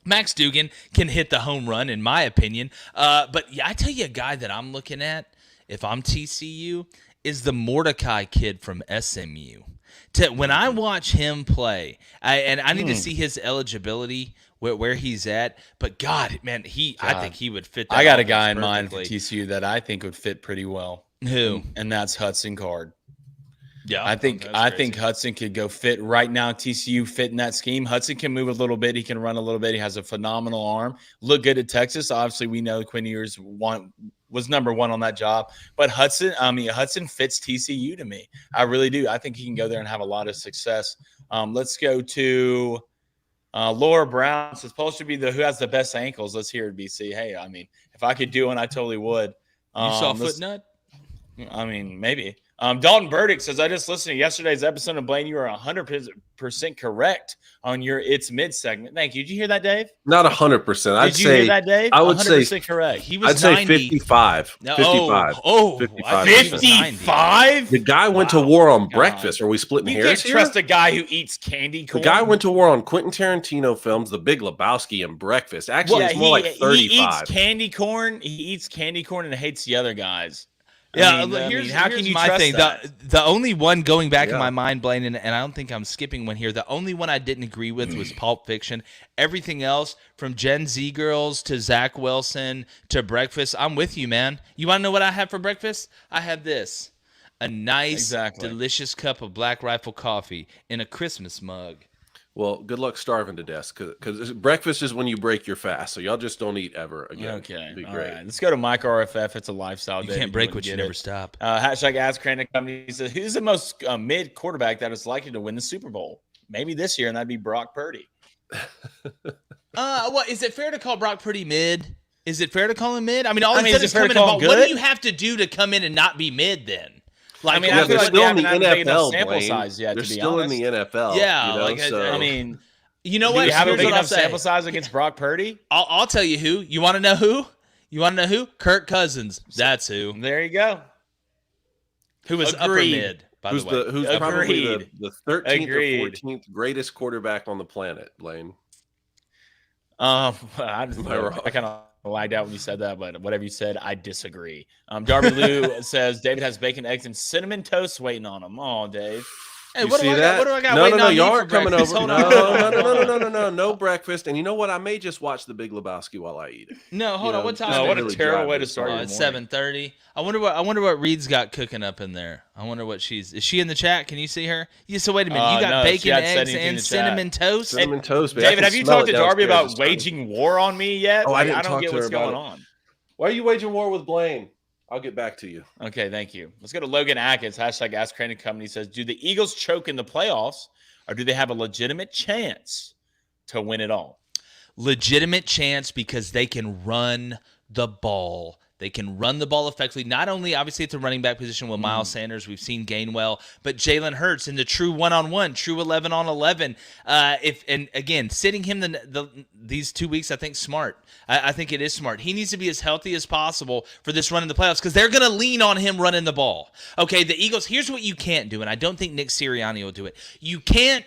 Max Dugan can hit the home run, in my opinion. But yeah, I tell you a guy that I'm looking at, if I'm TCU, is the Mordecai kid from SMU. When I watch him play, I need to see his eligibility, where he's at. But God, man, I think he would fit that. I got a guy in mind for TCU that I think would fit pretty well. Who? And that's Hudson Card. Yeah, I think Hudson could go fit right now. TCU fit in that scheme. Hudson can move a little bit. He can run a little bit. He has a phenomenal arm. Look good at Texas. Obviously, we know Quinn Ewers was number one on that job. But Hudson fits TCU to me. I really do. I think he can go there and have a lot of success. Let's go to Laura Brown. It's supposed to be who has the best ankles. Let's hear it, BC. Hey, I mean, if I could do one, I totally would. You saw Footnut? I mean, maybe. Dalton Burdick says, I just listened to yesterday's episode of Blaine. You are 100% correct on your It's Mid segment. Thank you. Did you hear that, Dave? Not 100%. Did you hear that, Dave? I would 100% say correct. He was I'd 90. say 55. 55. 55. 55? The guy went to war on breakfast. Are we splitting hairs here? You can't trust a guy who eats candy corn. The guy went to war on Quentin Tarantino films, The Big Lebowski, and breakfast. Actually, it's more like 35. He eats candy corn. He eats candy corn and hates the other guys. Yeah, here's how can you my thing. The only one going back in my mind, Blaine, and I don't think I'm skipping one here. The only one I didn't agree with was Pulp Fiction. Everything else, from Gen Z girls to Zach Wilson to breakfast, I'm with you, man. You want to know what I have for breakfast? I have this: a nice, delicious cup of Black Rifle coffee in a Christmas mug. Well, good luck starving to death, because breakfast is when you break your fast. So y'all just don't eat ever again. Okay. It'd be All great. right. Let's go to Mike RFF. It's a lifestyle. You can't break what you never stop. Hashtag Ask Crane and Company. He says, who's the most mid quarterback that is likely to win the Super Bowl? Maybe this year, and that'd be Brock Purdy. What is it fair to call Brock Purdy mid? Is it fair to call him mid? I mean, is it fair to call him good? What do you have to do to come in and not be mid then? Like, I mean, I feel like they're still in the NFL. Sample size yet, they're to be still honest. in the NFL. Yeah, so. I mean, you know do what? you have a Here's big what enough I'll say. sample size against Brock Purdy? I'll tell you who. You want to know who? Kirk Cousins. That's who. There you go. Who was upper mid, by the way. Who's probably the 13th Agreed. or 14th greatest quarterback on the planet, Blaine? I kind of lagged out when you said that, but whatever you said, I disagree. Darby Lou says David has bacon, eggs, and cinnamon toast waiting on him. Oh, Dave. Hey, what do I got? No, y'all aren't coming over. Hold No, no breakfast. And you know what? I may just watch The Big Lebowski while I eat it. No, hold on. What time? No, what a terrible way to start. It's 7:30. I wonder what Reed's got cooking up in there. I wonder what is she in the chat? Can you see her? Yeah. So wait a minute. You got bacon, eggs, and cinnamon toast. Cinnamon toast, David, have you talked to Darby about waging war on me yet? Oh, I didn't don't talk get to her what's about going on. Why are you waging war with Blaine? I'll get back to you. Okay, thank you. Let's go to Logan Atkins, hashtag Ask Crane Company. Says, do the Eagles choke in the playoffs, or do they have a legitimate chance to win it all? Legitimate chance because they can run the ball. They can run the ball effectively, not only obviously at the running back position with Miles Sanders, we've seen Gainwell, but Jalen Hurts in the true one-on-one, true 11-on-11. And again, sitting him these 2 weeks, I think smart. I think it is smart. He needs to be as healthy as possible for this run in the playoffs because they're going to lean on him running the ball. Okay, the Eagles, here's what you can't do, and I don't think Nick Sirianni will do it. You can't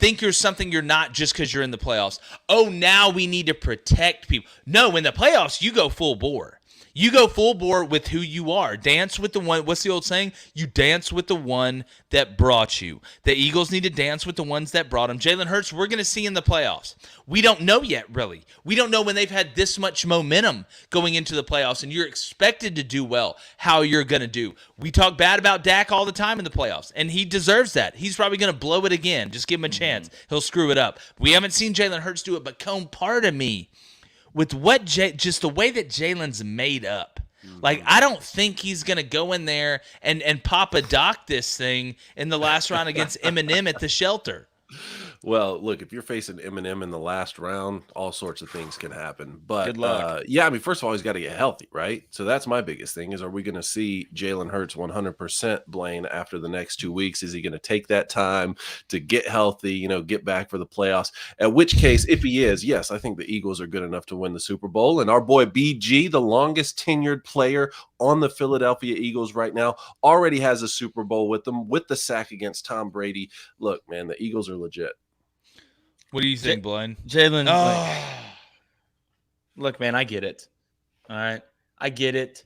think you're something you're not just because you're in the playoffs. Oh, now we need to protect people. No, in the playoffs, you go full bore. You go full bore with who you are. Dance with the one. What's the old saying? You dance with the one that brought you. The Eagles need to dance with the ones that brought them. Jalen Hurts, we're going to see in the playoffs. We don't know yet, really. We don't know when they've had this much momentum going into the playoffs, and you're expected to do well, how you're going to do. We talk bad about Dak all the time in the playoffs, and he deserves that. He's probably going to blow it again. Just give him a chance. He'll screw it up. We haven't seen Jalen Hurts do it, but Cone, part of me, with just the way that Jalen's made up, like, I don't think he's going to go in there and Papa Doc this thing in the last round against Eminem at the shelter. Well, look, if you're facing Eminem in the last round, all sorts of things can happen. But Good luck. Yeah, I mean, first of all, he's got to get healthy, right? So that's my biggest thing is, are we going to see Jalen Hurts 100% Blaine after the next 2 weeks? Is he going to take that time to get healthy, get back for the playoffs? At which case, if he is, yes, I think the Eagles are good enough to win the Super Bowl. And our boy BG, the longest tenured player on the Philadelphia Eagles right now, already has a Super Bowl with them, with the sack against Tom Brady. Look, man, the Eagles are legit. What do you think, Blaine? Jalen, look, man, I get it. All right. I get it.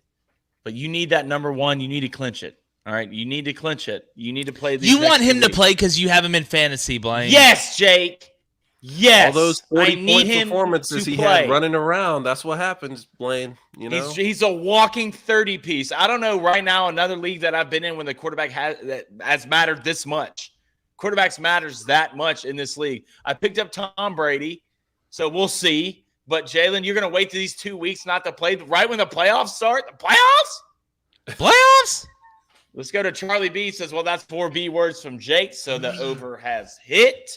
But you need that number one. You need to clinch it. All right. You need to clinch it. You need to play these. You want him to play because you have him in fantasy, Blaine. Yes, Jake. Yes. All those 40-point him performances he play. had running around. That's what happens, Blaine. He's a walking 30 piece. I don't know right now another league that I've been in when the quarterback has mattered this much. Quarterbacks matters that much in this league. I picked up Tom Brady, so we'll see. But, Jalen, you're going to wait to these 2 weeks not to play right when the playoffs start? The playoffs? Playoffs? Let's go to Charlie B. He says, well, that's 4 B words from Jake, so the over has hit.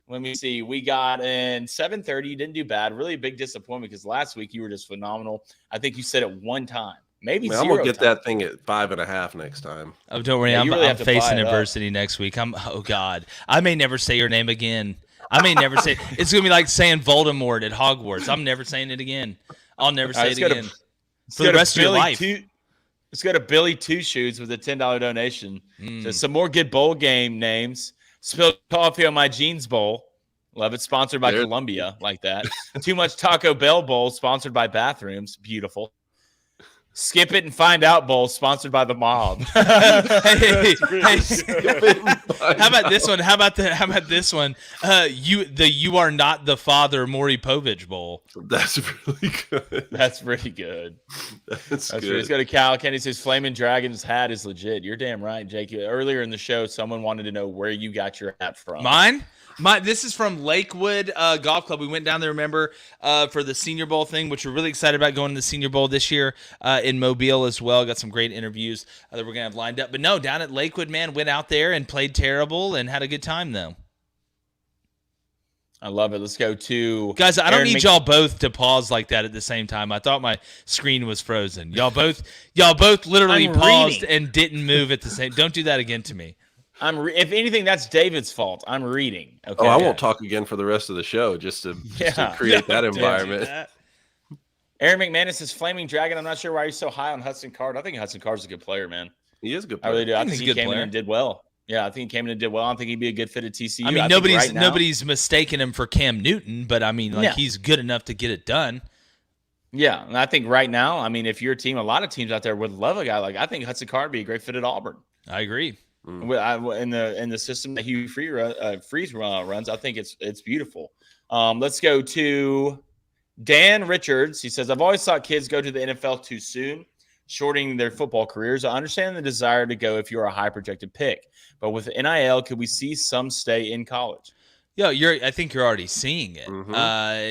Let me see. We got in 7:30. You didn't do bad. Really a big disappointment because last week you were just phenomenal. I think you said it one time. Maybe I'm going to get that thing at 5.5 next time. Oh, don't worry. Yeah, I'm have to facing buy it adversity next week. Oh, God. I may never say your name again. I may never say – it's going to be like saying Voldemort at Hogwarts. I'm never saying it again. I'll never say it again. For the rest of your life. Let's go to Billy Two Shoes with a $10 donation. So some more good bowl game names. Spilled coffee on my jeans bowl. Love it. Sponsored by Columbia, like that. Too much Taco Bell bowl, sponsored by Bathrooms. Beautiful. Skip It and Find Out bowl, sponsored by the Mob. Hey, how about this one? How about this one? You Are Not the Father Maury Povich bowl. That's really good. That's pretty good. That's good. Let's go to Cal. Kenny says Flaming Dragon's hat is legit. You're damn right, Jake. Earlier in the show, someone wanted to know where you got your hat from. Mine? This is from Lakewood Golf Club. We went down there, remember, for the Senior Bowl thing, which we're really excited about going to the Senior Bowl this year in Mobile as well. Got some great interviews that we're going to have lined up. But no, down at Lakewood, man, went out there and played terrible and had a good time, though. I love it. Let's go to guys. I don't need y'all both to pause like that at the same time. I thought my screen was frozen. Y'all both literally paused and didn't move at the same. Don't do that again to me. If anything, that's David's fault. I'm reading. Okay. I won't talk again for the rest of the show just to create that environment. Aaron McManus says Flaming Dragon. I'm not sure why he's so high on Hudson Card. I think Hudson Card's a good player, man. He is a good player. I really do. I think he's he a good came player. in and did well. Yeah, I think he came in and did well. I think he'd be a good fit at TCU. I mean, nobody's mistaken him for Cam Newton, but I mean, he's good enough to get it done. Yeah, and I think right now, I mean, if your team, a lot of teams out there would love a guy like I think Hudson Card would be a great fit at Auburn. I agree. In the system that Hugh Freeze runs, I think it's beautiful. Let's go to Dan Richards. He says, I've always thought kids go to the NFL too soon, shortening their football careers. I understand the desire to go if you're a high projected pick, but with NIL, could we see some stay in college? Yeah, I think you're already seeing it.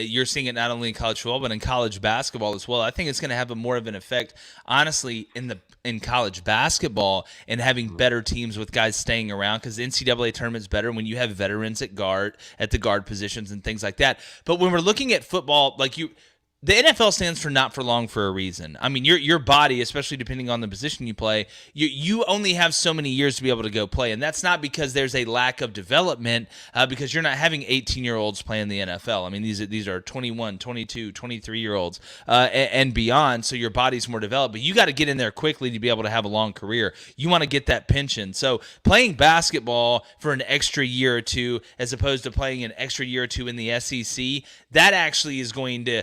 You're seeing it not only in college football, but in college basketball as well. I think it's going to have more of an effect, honestly, in college basketball and having better teams with guys staying around, because the NCAA tournament's better when you have veterans at the guard positions and things like that. But when we're looking at football, the NFL stands for not for long for a reason. I mean, your body, especially depending on the position you play, you only have so many years to be able to go play. And that's not because there's a lack of development, because you're not having 18-year-olds play in the NFL. I mean, these are 21, 22, 23-year-olds and beyond, so your body's more developed. But you got to get in there quickly to be able to have a long career. You want to get that pension. So playing basketball for an extra year or two, as opposed to playing an extra year or two in the SEC, that actually is going to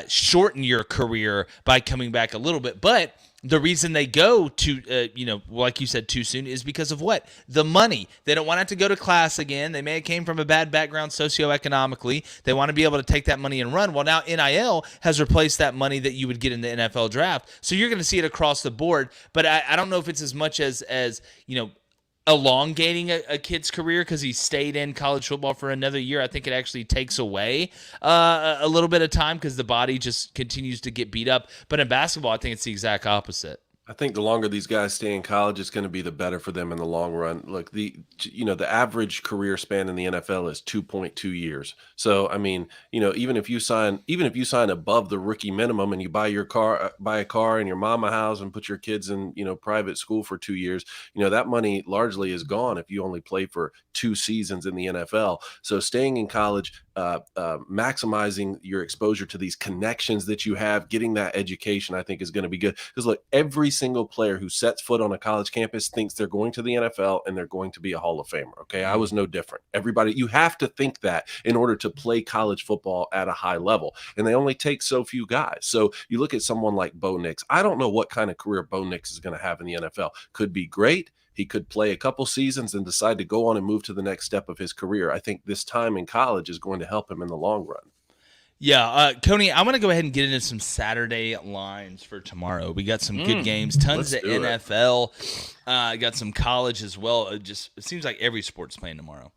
shorten your career by coming back a little bit. But the reason they go to, like you said, too soon is because of what? The money. They don't want to have to go to class again. They may have came from a bad background socioeconomically. They want to be able to take that money and run. Well, now NIL has replaced that money that you would get in the NFL draft. So you're going to see it across the board. But I don't know if it's as much as elongating a kid's career because he stayed in college football for another year. I think it actually takes away a little bit of time because the body just continues to get beat up. But in basketball, I think it's the exact opposite. I think the longer these guys stay in college, it's going to be the better for them in the long run. Look, the average career span in the NFL is 2.2 years. So, I mean, even if you sign above the rookie minimum and you buy a car in your mama house and put your kids in, private school for 2 years, that money largely is gone if you only play for 2 seasons in the NFL. So staying in college, maximizing your exposure to these connections that you have, getting that education, I think is going to be good. Because look, every single player who sets foot on a college campus thinks they're going to the NFL and they're going to be a Hall of Famer. Okay. I was no different. Everybody, you have to think that in order to play college football at a high level. And they only take so few guys. So you look at someone like Bo Nix. I don't know what kind of career Bo Nix is going to have in the NFL. Could be great. He could play a couple seasons and decide to go on and move to the next step of his career. I think this time in college is going to help him in the long run. Yeah, Coney, I'm going to go ahead and get into some Saturday lines for tomorrow. We got some good games, tons of NFL, got some college as well. It seems like every sport's playing tomorrow.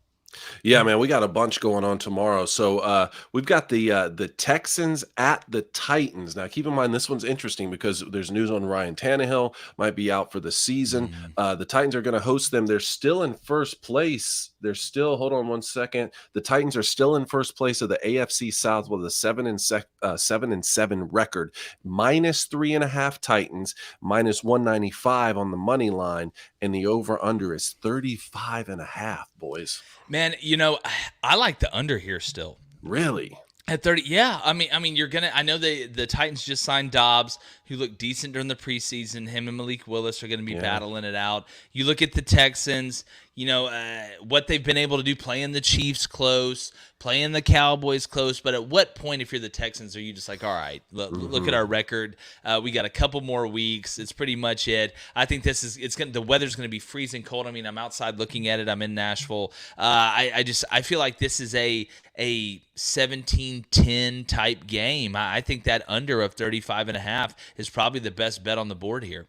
Yeah, man, we got a bunch going on tomorrow. So we've got the Texans at the Titans. Now, keep in mind, this one's interesting because there's news on Ryan Tannehill, might be out for the season. The Titans are going to host them. They're still in first place. Hold on one second. The Titans are still in first place of the AFC South with a 7-7 record, -3.5 Titans, -195 on the money line, and the over/under is 35.5. Boys. Man, I like the under here still. Really? At 30, yeah. I mean, I know the Titans just signed Dobbs, who looked decent during the preseason. Him and Malik Willis are going to be battling it out. You look at the Texans, what they've been able to do, playing the Chiefs close, playing the Cowboys close. But at what point, if you're the Texans, are you just like, all right, look at our record. We got a couple more weeks. It's pretty much it. I think the weather's going to be freezing cold. I mean, I'm outside looking at it. I'm in Nashville. I feel like this is a 17-10 type game. I think that under of 35.5 is probably the best bet on the board here.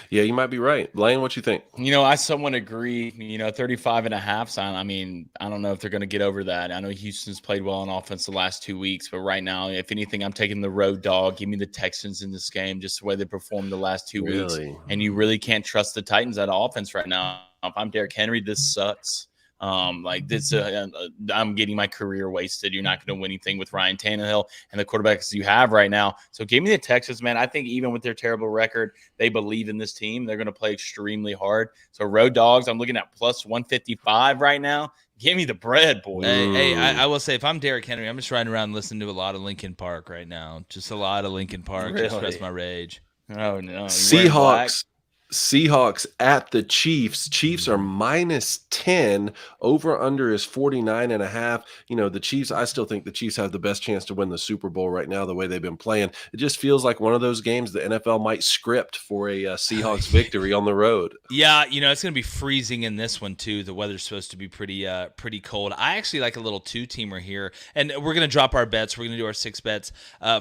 Yeah, you might be right. Blaine, what you think? I somewhat agree. 35.5. I mean, I don't know if they're going to get over that. I know Houston's played well on offense the last 2 weeks, but right now, if anything, I'm taking the road dog. Give me the Texans in this game, just the way they performed the last 2 weeks. And you really can't trust the Titans at offense right now. If I'm Derrick Henry, this sucks. I'm getting my career wasted. You're not going to win anything with Ryan Tannehill and the quarterbacks you have right now. So give me the Texans, man. I think even with their terrible record, they believe in this team. They're going to play extremely hard. So road dogs, I'm looking at plus 155 right now. Give me the bread, boy. Hey, I will say, if I'm Derrick Henry, I'm just riding around and listening to a lot of Linkin Park right now. Just a lot of Linkin Park. Really? Just rest my rage. Oh, no. Seahawks at the Chiefs. Chiefs are -10. Over under is 49.5. The Chiefs, I still think the Chiefs have the best chance to win the Super Bowl right now, the way they've been playing. It just feels like one of those games the NFL might script for a Seahawks victory on the road. Yeah, it's going to be freezing in this one too. The weather's supposed to be pretty cold. I actually like a little 2-teamer here, and we're going to drop our bets. We're going to do our 6 bets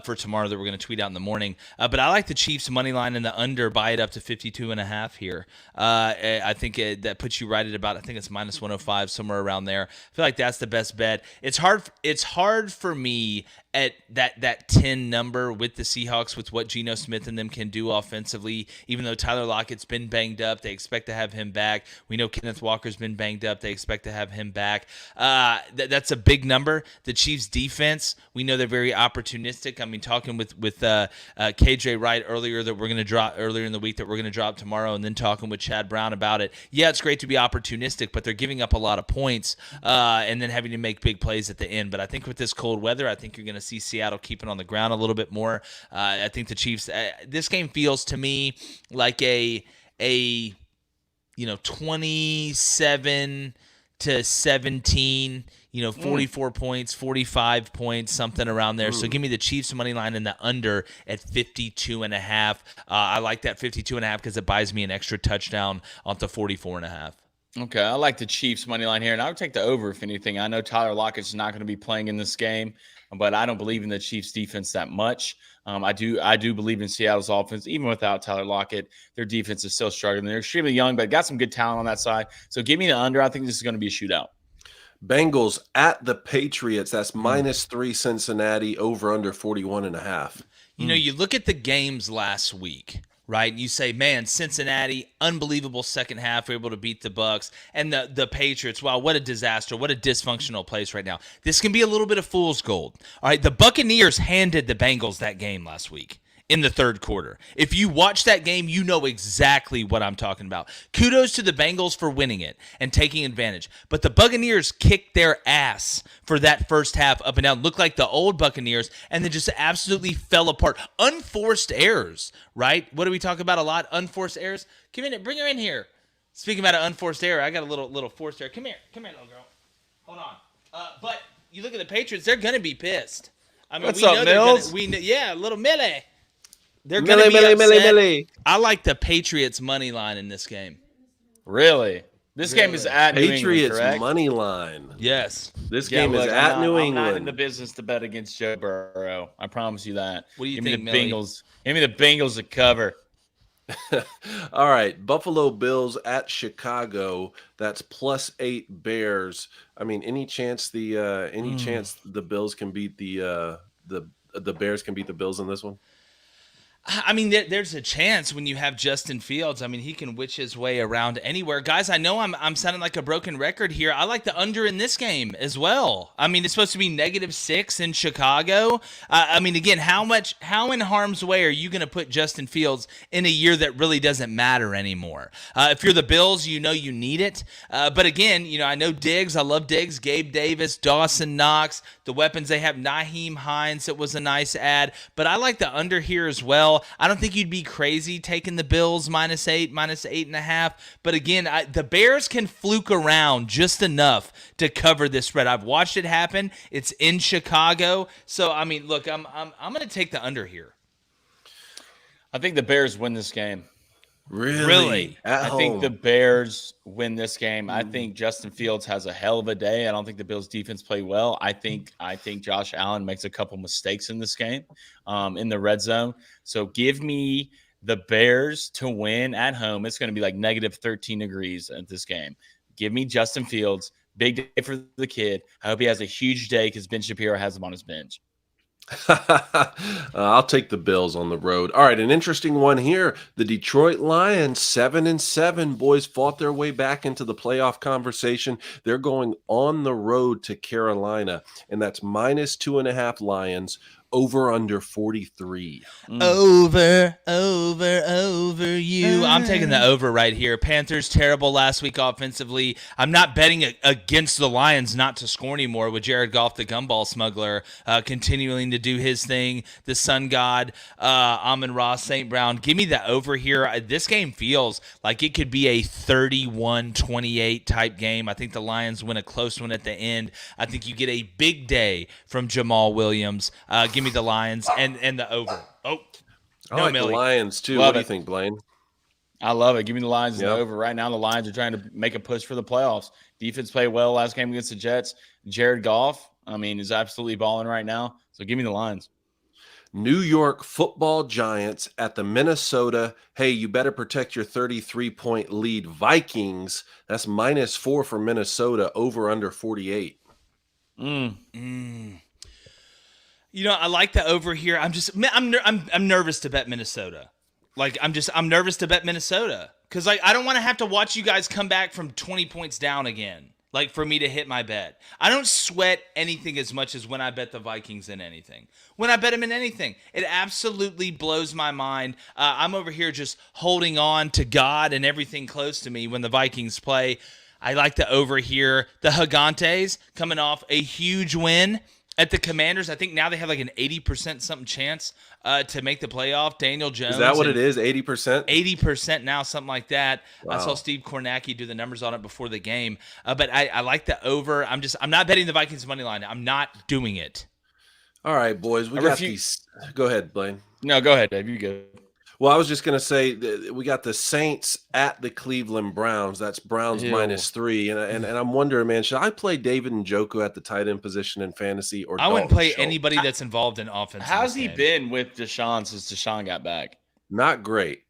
for tomorrow that we're going to tweet out in the morning. But I like the Chiefs money line and the under, buy it up to 52.5. 44.5 here. I think that puts you right at about, I think it's minus 105, somewhere around there. I feel like that's the best bet. It's hard for me at that 10 number with the Seahawks, with what Geno Smith and them can do offensively. Even though Tyler Lockett's been banged up, they expect to have him back. We know Kenneth Walker's been banged up. They expect to have him back. That's a big number. The Chiefs defense, we know they're very opportunistic. I mean, talking with KJ Wright earlier in the week that we're going to drop tomorrow, and then talking with Chad Brown about it. Yeah, it's great to be opportunistic, but they're giving up a lot of points and then having to make big plays at the end. But I think with this cold weather, I think you're going to see Seattle keeping on the ground a little bit more. I think the Chiefs, this game feels to me like a 27-17, 44 points, 45 points, something around there. So give me the Chiefs money line in the under at 52.5. I like that 52.5 because it buys me an extra touchdown off the 44.5. Okay, I like the Chiefs money line here, and I would take the over if anything. I know Tyler Lockett's not going to be playing in this game, but I don't believe in the Chiefs defense that much. I do believe in Seattle's offense, even without Tyler Lockett. Their defense is still struggling. They're extremely young, but got some good talent on that side. So give me the under. I think this is going to be a shootout. Bengals at the Patriots. That's -3 Cincinnati, over under 41.5. You look at the games last week, right? You say, man, Cincinnati, unbelievable second half, were able to beat the Bucs, and the Patriots, wow, what a disaster, what a dysfunctional place right now. This can be a little bit of fool's gold. All right, the Buccaneers handed the Bengals that game last week in the third quarter. If you watch that game, you know exactly what I'm talking about. Kudos to the Bengals for winning it and taking advantage. But the Buccaneers kicked their ass for that first half up and down. Looked like the old Buccaneers, and then just absolutely fell apart. Unforced errors, right? What do we talk about a lot? Unforced errors. Come in, bring her in here. Speaking about an unforced error, I got a little forced error. Come here, little girl. Hold on. But you look at the Patriots; they're gonna be pissed. I mean, What's up, Mills? Little Millie. They're Millie, going to be Millie, upset. Millie. I like the Patriots money line in this game. Really? This game is at New England, Patriots correct? money line. Yes. This game is look, at New I'm not in England. the business to bet against Joe Burrow. I promise you that. What do you Give think, me the Millie? Bengals. Give me the Bengals to cover. All right, Buffalo Bills at Chicago. That's +8 Bears. I mean, any chance the Bills can beat the Bears can beat the Bills in this one? I mean, there's a chance when you have Justin Fields. I mean, he can witch his way around anywhere. Guys, I know I'm sounding like a broken record here. I like the under in this game as well. I mean, it's supposed to be -6 in Chicago. I mean, again, how in harm's way are you going to put Justin Fields in a year that really doesn't matter anymore? If you're the Bills, you know you need it. But again, I know Diggs. I love Diggs. Gabe Davis, Dawson Knox, the weapons they have. Nyheim Hines, it was a nice ad. But I like the under here as well. I don't think you'd be crazy taking the Bills -8, -8.5. But again, the Bears can fluke around just enough to cover this spread. I've watched it happen. It's in Chicago. So, I mean, look, I'm going to take the under here. I think the Bears win this game. Really? At I home. think the Bears win this game. I think Justin Fields has a hell of a day. I don't think the Bills defense play well. I think Josh Allen makes a couple mistakes in this game in the red zone. So give me the Bears to win at home. It's going to be like -13 degrees at this game. Give me Justin Fields. Big day for the kid. I hope he has a huge day because Ben Shapiro has him on his bench. I'll take the Bills on the road. All right, an interesting one here. The Detroit Lions, 7-7. Boys fought their way back into the playoff conversation. They're going on the road to Carolina, and that's -2.5 Lions. Over under 43. Over you. I'm taking the over right here. Panthers terrible last week offensively. I'm not betting against the Lions not to score anymore with Jared Goff, the gumball smuggler, continuing to do his thing. The Sun God, Amon-Ra St. Brown. Give me the over here. This game feels like it could be a 31-28 type game. I think the Lions win a close one at the end. I think you get a big day from Jamal Williams. Give me the Lions and the over. I like the Lions too. Love What do you it. think, Blaine? I love it. Give me the Lions and Yep. the over. Right now, the Lions are trying to make a push for the playoffs. Defense played well last game against the Jets. Jared Goff, is absolutely balling right now. So give me the Lions. New York Football Giants at the Minnesota. Hey, you better protect your 33-point lead Vikings. That's -4 for Minnesota, over under 48. I like the over here. I'm nervous to bet Minnesota. I'm nervous to bet Minnesota because I don't want to have to watch you guys come back from 20 points down again. For me to hit my bet. I don't sweat anything as much as when I bet the Vikings in anything. When I bet them in anything, it absolutely blows my mind. I'm over here just holding on to God and everything close to me when the Vikings play. I like the over here. The Gigantes coming off a huge win at the Commanders. I think now they have an 80% something chance to make the playoff. Daniel Jones. Is that what it is? 80%? 80% now, something like that. Wow. I saw Steve Kornacki do the numbers on it before the game. But I like the over. I'm not betting the Vikings money line. I'm not doing it. All right, boys. We got these. Go ahead, Blaine. No, go ahead, Dave. You go. Well, I was just going to say that we got the Saints at the Cleveland Browns. That's Browns -3. And I'm wondering, man, should I play David Njoku at the tight end position in fantasy? Or I wouldn't Dalton play Schultz? anybody that's involved in offense. How's he been with Deshaun since Deshaun got back? Not great.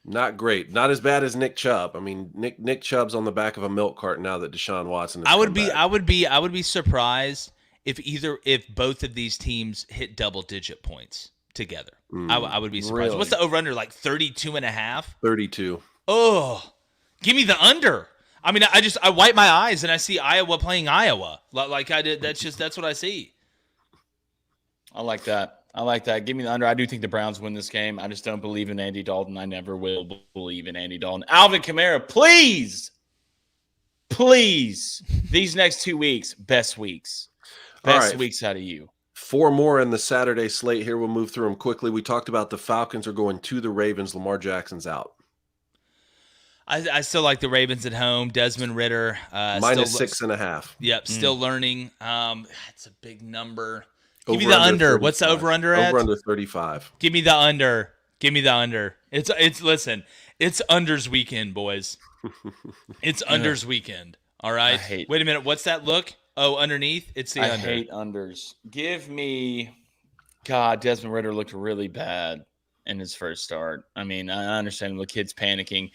Not great. Not as bad as Nick Chubb. I mean, Nick Chubb's on the back of a milk carton now that Deshaun Watson has come back. I would be surprised if both of these teams hit double-digit points together. I would be surprised. Really? What's the over-under, 32.5? 32. Oh, give me the under. I mean, I wipe my eyes and I see Iowa playing Iowa like I did. That's what I see. I like that. Give me the under. I do think the Browns win this game. I just don't believe in Andy Dalton. I never will believe in Andy Dalton. Alvin Kamara, please, these next 2 weeks, best weeks. Best weeks out of you. 4 more in the Saturday slate here. We'll move through them quickly. We talked about the Falcons are going to the Ravens. Lamar Jackson's out. I still like the Ravens at home. Desmond Ritter. -6.5. Yep, still learning. It's a big number. Give me the under. What's the over-under at? Over-under 35. Give me the under. Listen, it's unders weekend, boys. It's unders weekend. All right? Wait a minute. What's that look? Oh, underneath? It's the under. I hate unders. Give me – God, Desmond Ritter looked really bad in his first start. I mean, I understand the kid's panicking.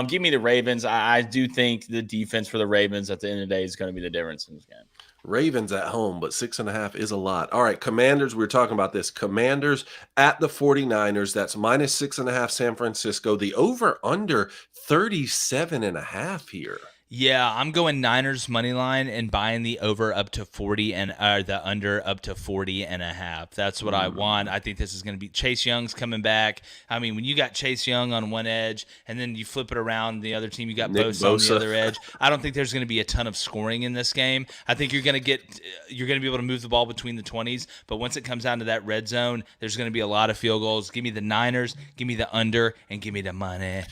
Give me the Ravens. I do think the defense for the Ravens at the end of the day is going to be the difference in this game. Ravens at home, but 6.5 is a lot. All right, Commanders, we were talking about this. Commanders at the 49ers. That's -6.5 San Francisco. The over-under 37.5 here. Yeah, I'm going Niners money line and buying the over up to 40 and the under up to 40.5. That's what I want. I think this is going to be Chase Young's coming back. I mean, when you got Chase Young on one edge and then you flip it around the other team, you got Bosa on the other edge. I don't think there's going to be a ton of scoring in this game. I think you're going to be able to move the ball between the 20s, but once it comes down to that red zone, there's going to be a lot of field goals. Give me the Niners, give me the under, and give me the money.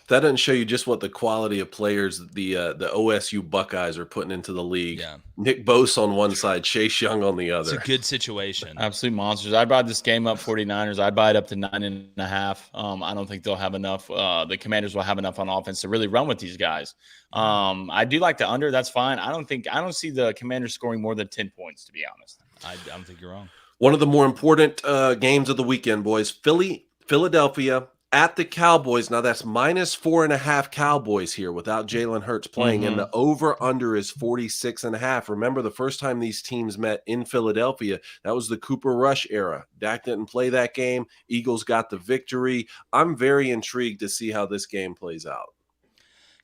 That doesn't show you just what the quality of players the OSU Buckeyes are putting into the league. Yeah. Nick Bosa on one side, Chase Young on the other. It's a good situation. Absolute monsters. I'd buy this game up 49ers. I'd buy it up to 9.5. I don't think they'll have enough. The Commanders will have enough on offense to really run with these guys. I do like the under. That's fine. I don't see the Commanders scoring more than 10 points, to be honest. I don't think you're wrong. One of the more important games of the weekend, boys. Philadelphia at the Cowboys. Now that's -4.5 Cowboys here without Jalen Hurts playing, and the over-under is 46.5. Remember, the first time these teams met in Philadelphia, that was the Cooper Rush era. Dak didn't play that game. Eagles got the victory. I'm very intrigued to see how this game plays out.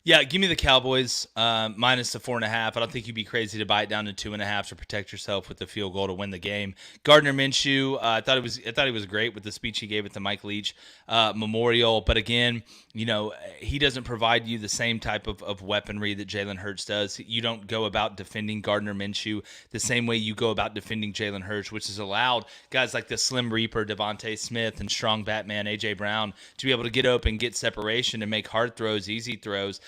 Yeah, give me the Cowboys minus the 4.5. I don't think you'd be crazy to buy it down to 2.5 to protect yourself with the field goal to win the game. Gardner Minshew, I thought he was great with the speech he gave at the Mike Leach Memorial, but again, he doesn't provide you the same type of weaponry that Jalen Hurts does. You don't go about defending Gardner Minshew the same way you go about defending Jalen Hurts, which has allowed guys like the Slim Reaper, Devontae Smith, and Strong Batman A.J. Brown to be able to get open, get separation, and make hard throws, easy throws.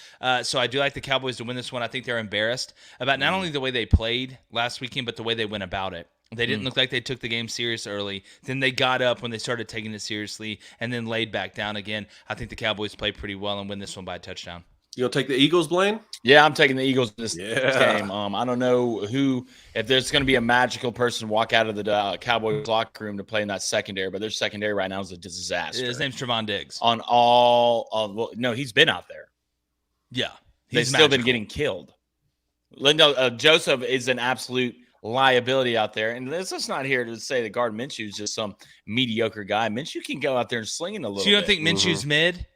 So I do like the Cowboys to win this one. I think they're embarrassed about not only the way they played last weekend, but the way they went about it. They didn't look like they took the game serious early. Then they got up when they started taking it seriously and then laid back down again. I think the Cowboys play pretty well and win this one by a touchdown. You gonna take the Eagles, Blaine? Yeah, I'm taking the Eagles in this Yeah. game. I don't know if there's going to be a magical person walk out of the Cowboys locker room to play in that secondary, but their secondary right now is a disaster. His name's Trevon Diggs. On all of well, no, he's been out there. Yeah, They've still been getting killed. No, Joseph is an absolute liability out there, and this is not here to say that Gardner Minshew is just some mediocre guy. Minshew can go out there and sling it a little. So you don't bit. think Minshew's mid?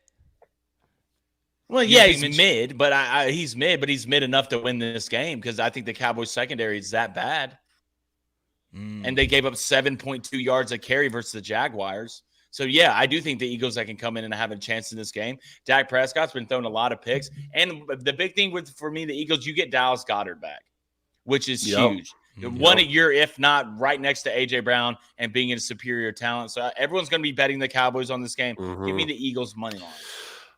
Well, yeah, he's mid, but he's mid enough to win this game because I think the Cowboys secondary is that bad. And they gave up 7.2 yards a carry versus the Jaguars. So, yeah, I do think the Eagles that can come in and have a chance in this game. Dak Prescott's been throwing a lot of picks. And the big thing for me, the Eagles, you get Dallas Goedert back, which is huge. One a year, if not right next to A.J. Brown and being a superior talent. So everyone's going to be betting the Cowboys on this game. Give me the Eagles money line.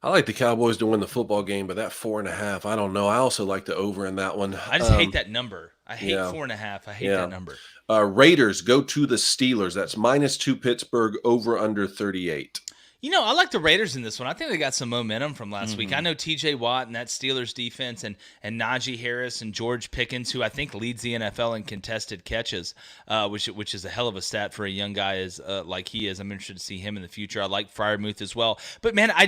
I like the Cowboys to win the football game, but that 4.5, I don't know. I also like the over in that one. I just hate that number. I hate 4.5. I hate that number. Raiders go to the Steelers. That's -2 Pittsburgh, over under 38. You know, I like the Raiders in this one. I think they got some momentum from last week. I know T.J. Watt and that Steelers defense and Najee Harris and George Pickens, who I think leads the NFL in contested catches, which is a hell of a stat for a young guy like he is. I'm interested to see him in the future. I like Freiermuth as well. But, man, I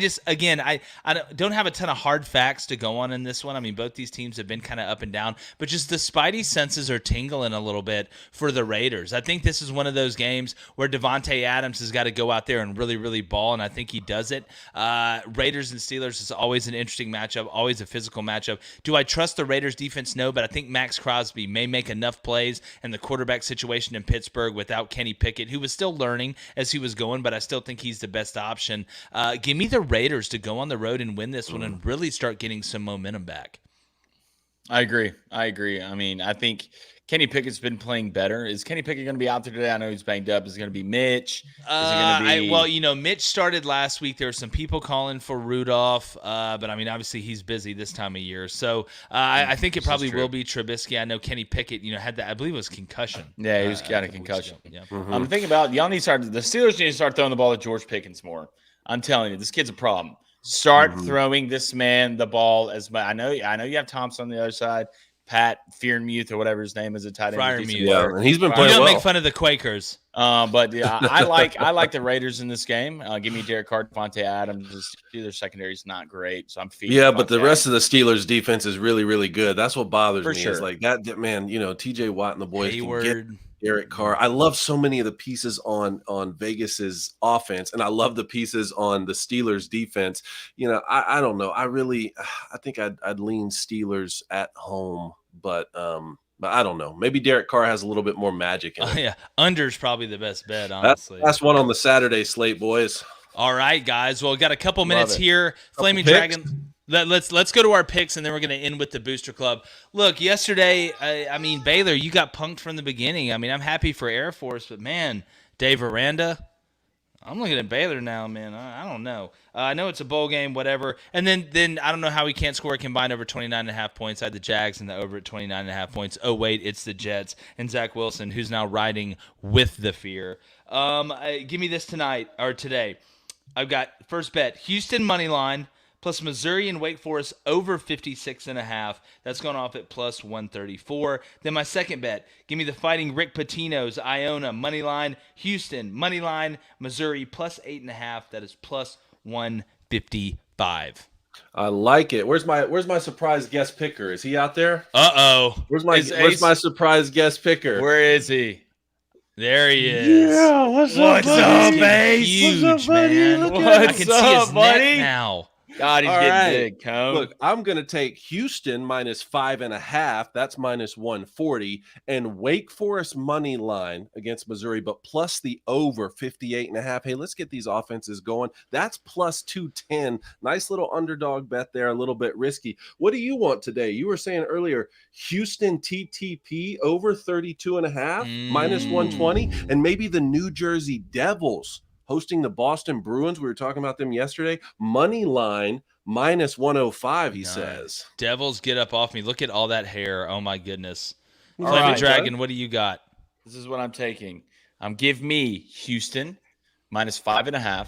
don't have a ton of hard facts to go on in this one. I mean, both these teams have been kind of up and down. But just the spidey senses are tingling a little bit for the Raiders. I think this is one of those games where Devontae Adams has got to go out there and really, really ball, and I think he does it. Raiders and Steelers is always an interesting matchup, always a physical matchup. Do I trust the Raiders defense? No, but I think Max Crosby may make enough plays in the quarterback situation in Pittsburgh without Kenny Pickett, who was still learning as he was going, but I still think he's the best option. Give me the Raiders to go on the road and win this one and really start getting some momentum back. I agree. I mean, I think Kenny Pickett's been playing better. Is Kenny Pickett going to be out there today? I know he's banged up. Is it going to be Mitch? Mitch started last week. There were some people calling for Rudolph, but I mean, obviously he's busy this time of year. So I think it probably will be Trubisky. I know Kenny Pickett, had that. I believe it was concussion. Yeah, he was got a concussion. Yeah. I'm thinking about y'all need to start. The Steelers need to start throwing the ball at George Pickens more. I'm telling you, this kid's a problem. Start throwing this man the ball as much. I know you have Thompson on the other side. Pat Freiermuth or whatever his name is, a tight end. Freiermuth. Yeah, and he's been playing well. You don't make fun of the Quakers. But yeah, I like the Raiders in this game. Give me Derek Carr, Devontae Adams. Their secondary is not great, so I'm feeding. Yeah, but the rest of the Steelers defense is really, really good. That's what bothers me. Sure. Is like that man. T.J. Watt and the boys Hayward. can get Derek Carr. I love so many of the pieces on Vegas's offense, and I love the pieces on the Steelers defense. I don't know. I think I'd lean Steelers at home. But I don't know. Maybe Derek Carr has a little bit more magic in it. Yeah, under's probably the best bet, honestly. That's one on the Saturday slate, boys. All right, guys. Well, we've got a couple minutes here. Flaming Dragon. Let's go to our picks, and then we're going to end with the Booster Club. Look, yesterday, Baylor, you got punked from the beginning. I mean, I'm happy for Air Force, but, man, Dave Aranda, I'm looking at Baylor now, man. I don't know. I know it's a bowl game, whatever. And then I don't know how he can't score a combined over 29.5 points. I had the Jags and the over at 29.5 points. Oh, wait, it's the Jets and Zach Wilson, who's now riding with the fear. Give me this today. I've got first bet, Houston money line plus Missouri and Wake Forest over 56.5. That's going off at plus 134. Then my second bet, give me the Fighting Rick Pitino's Iona money line, Houston money line, Missouri plus 8.5. That is plus 155. I like it. Where's my surprise guest picker? Is he out there? Uh-oh. Where's my surprise guest picker? Where is he? There he is. Yeah, what's up, Ace? Huge, what's up, buddy? man. I can see his neck now. God, he's All getting right. big, Cone. Look, I'm going to take Houston minus 5.5. That's minus 140. And Wake Forest money line against Missouri, but plus the over 58.5. Hey, let's get these offenses going. That's plus 210. Nice little underdog bet there, a little bit risky. What do you want today? You were saying earlier, Houston TTP over 32.5, minus 120. And maybe the New Jersey Devils hosting the Boston Bruins. We were talking about them yesterday. Money line minus 105, he says. Devils, get up off me. Look at all that hair. Oh, my goodness. All Flaming right, Dragon, what do you got? This is what I'm taking. Give me Houston minus 5.5.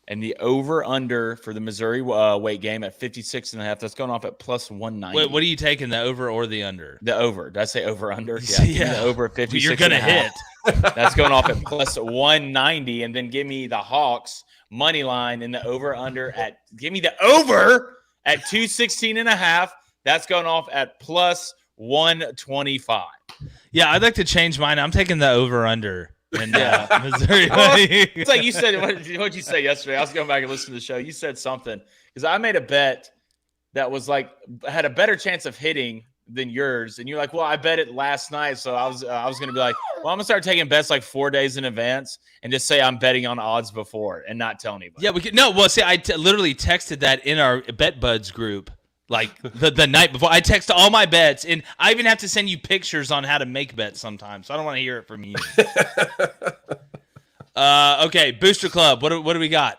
And the over-under for the Missouri weight game at 56.5. That's going off at plus 190. Wait, what are you taking, the over or the under? The over. Did I say over-under? Yeah. The over 56. You're going to hit. That's going off at plus 190. And then give me the Hawks money line in the over-under at – give me the over at 216.5. That's going off at plus 125. Yeah, I'd like to change mine. I'm taking the over-under. And Missouri. It's like you said, what did you say yesterday? I was going back and listening to the show. You said something because I made a bet that was like had a better chance of hitting than yours, and you're like, "Well, I bet it last night." So I was going to be like, "Well, I'm gonna start taking bets like 4 days in advance and just say I'm betting on odds before and not tell anybody." Yeah, we could. No, well, see, I literally texted that in our Bet Buds group. Like the night before, I text all my bets, and I even have to send you pictures on how to make bets sometimes. So I don't want to hear it from you. Okay, Booster Club. What do we got?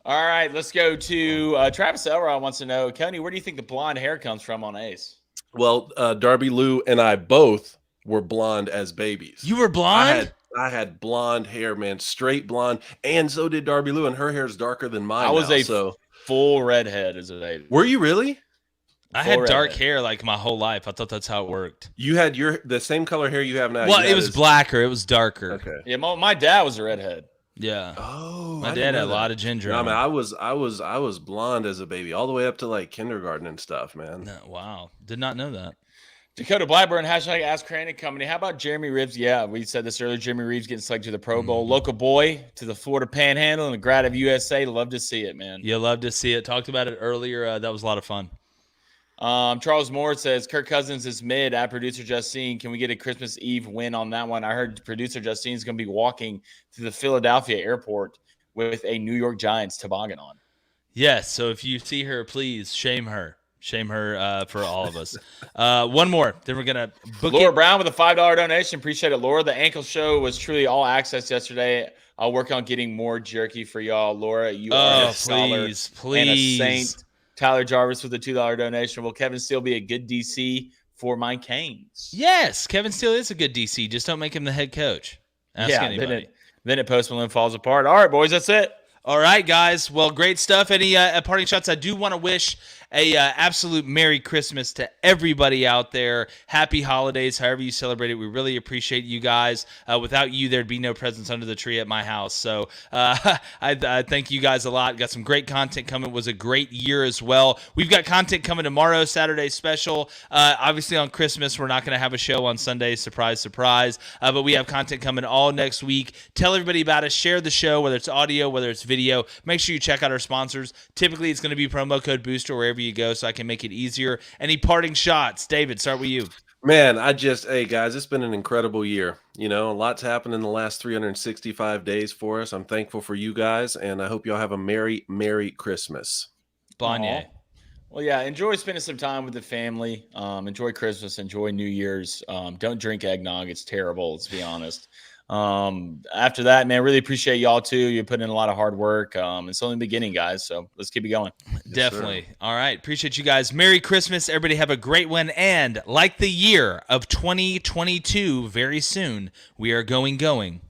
All right, let's go to Travis Elrod wants to know, Coney, where do you think the blonde hair comes from on Ace? Well, Darby Lou and I both were blonde as babies. You were blonde? I had blonde hair, man, straight blonde, and so did Darby Lou, and her hair is darker than mine. I was now, full redhead as a baby. Were you really? I had dark hair like my whole life. I thought that's how it worked. You had the same color hair you have now. Well, it was blacker. It was darker. Okay. Yeah, my dad was a redhead. Yeah. Oh, my dad had a lot of ginger. No, man, I was blonde as a baby, all the way up to like kindergarten and stuff, man. No, wow, did not know that. Dakota Blackburn, hashtag Ask Crane Company. How about Jeremy Reeves? Yeah, we said this earlier. Jeremy Reeves getting selected to the Pro Bowl. Local boy to the Florida Panhandle and a grad of USA. Love to see it, man. You love to see it. Talked about it earlier. That was a lot of fun. Charles Moore says, Kirk Cousins is mid at producer Justine. Can we get a Christmas Eve win on that one? I heard producer Justine is going to be walking to the Philadelphia airport with a New York Giants toboggan on. Yes, so if you see her, please shame her. Shame her for all of us. One more. Then we're going to book Laura it. Brown with a $5 donation. Appreciate it, Laura. The ankle show was truly all access yesterday. I'll work on getting more jerky for y'all. Laura, you are a scholar and a saint. Tyler Jarvis with a $2 donation. Will Kevin Steele be a good DC for my Canes? Yes, Kevin Steele is a good DC. Just don't make him the head coach. Ask anybody. Then it Post Malone falls apart. All right, boys, that's it. All right, guys. Well, great stuff. Any parting shots? I do want to wish a absolute Merry Christmas to everybody out there. Happy holidays, however you celebrate it. We really appreciate you guys. Without you, there'd be no presents under the tree at my house. So I thank you guys a lot. Got some great content coming. It was a great year as well. We've got content coming tomorrow, Saturday special. Obviously on Christmas, we're not going to have a show on Sunday. Surprise, surprise. But we have content coming all next week. Tell everybody about us. Share the show, whether it's audio, whether it's video. Make sure you check out our sponsors. Typically, it's going to be promo code BOOSTER wherever you go, so I can make it easier. Any parting shots? David, start with you. Man, hey guys, it's been an incredible year. You know, a lot's happened in the last 365 days for us. I'm thankful for you guys, and I hope y'all have a Merry Christmas. Banye. Well, yeah, enjoy spending some time with the family. Enjoy Christmas. Enjoy New Year's. Don't drink eggnog. It's terrible, let's be honest. After that, man, really appreciate y'all too. You put in a lot of hard work. It's only the beginning, guys. So let's keep it going. Definitely. All right. Appreciate you guys. Merry Christmas. Everybody have a great one. And like the year of 2022, very soon, we are gone.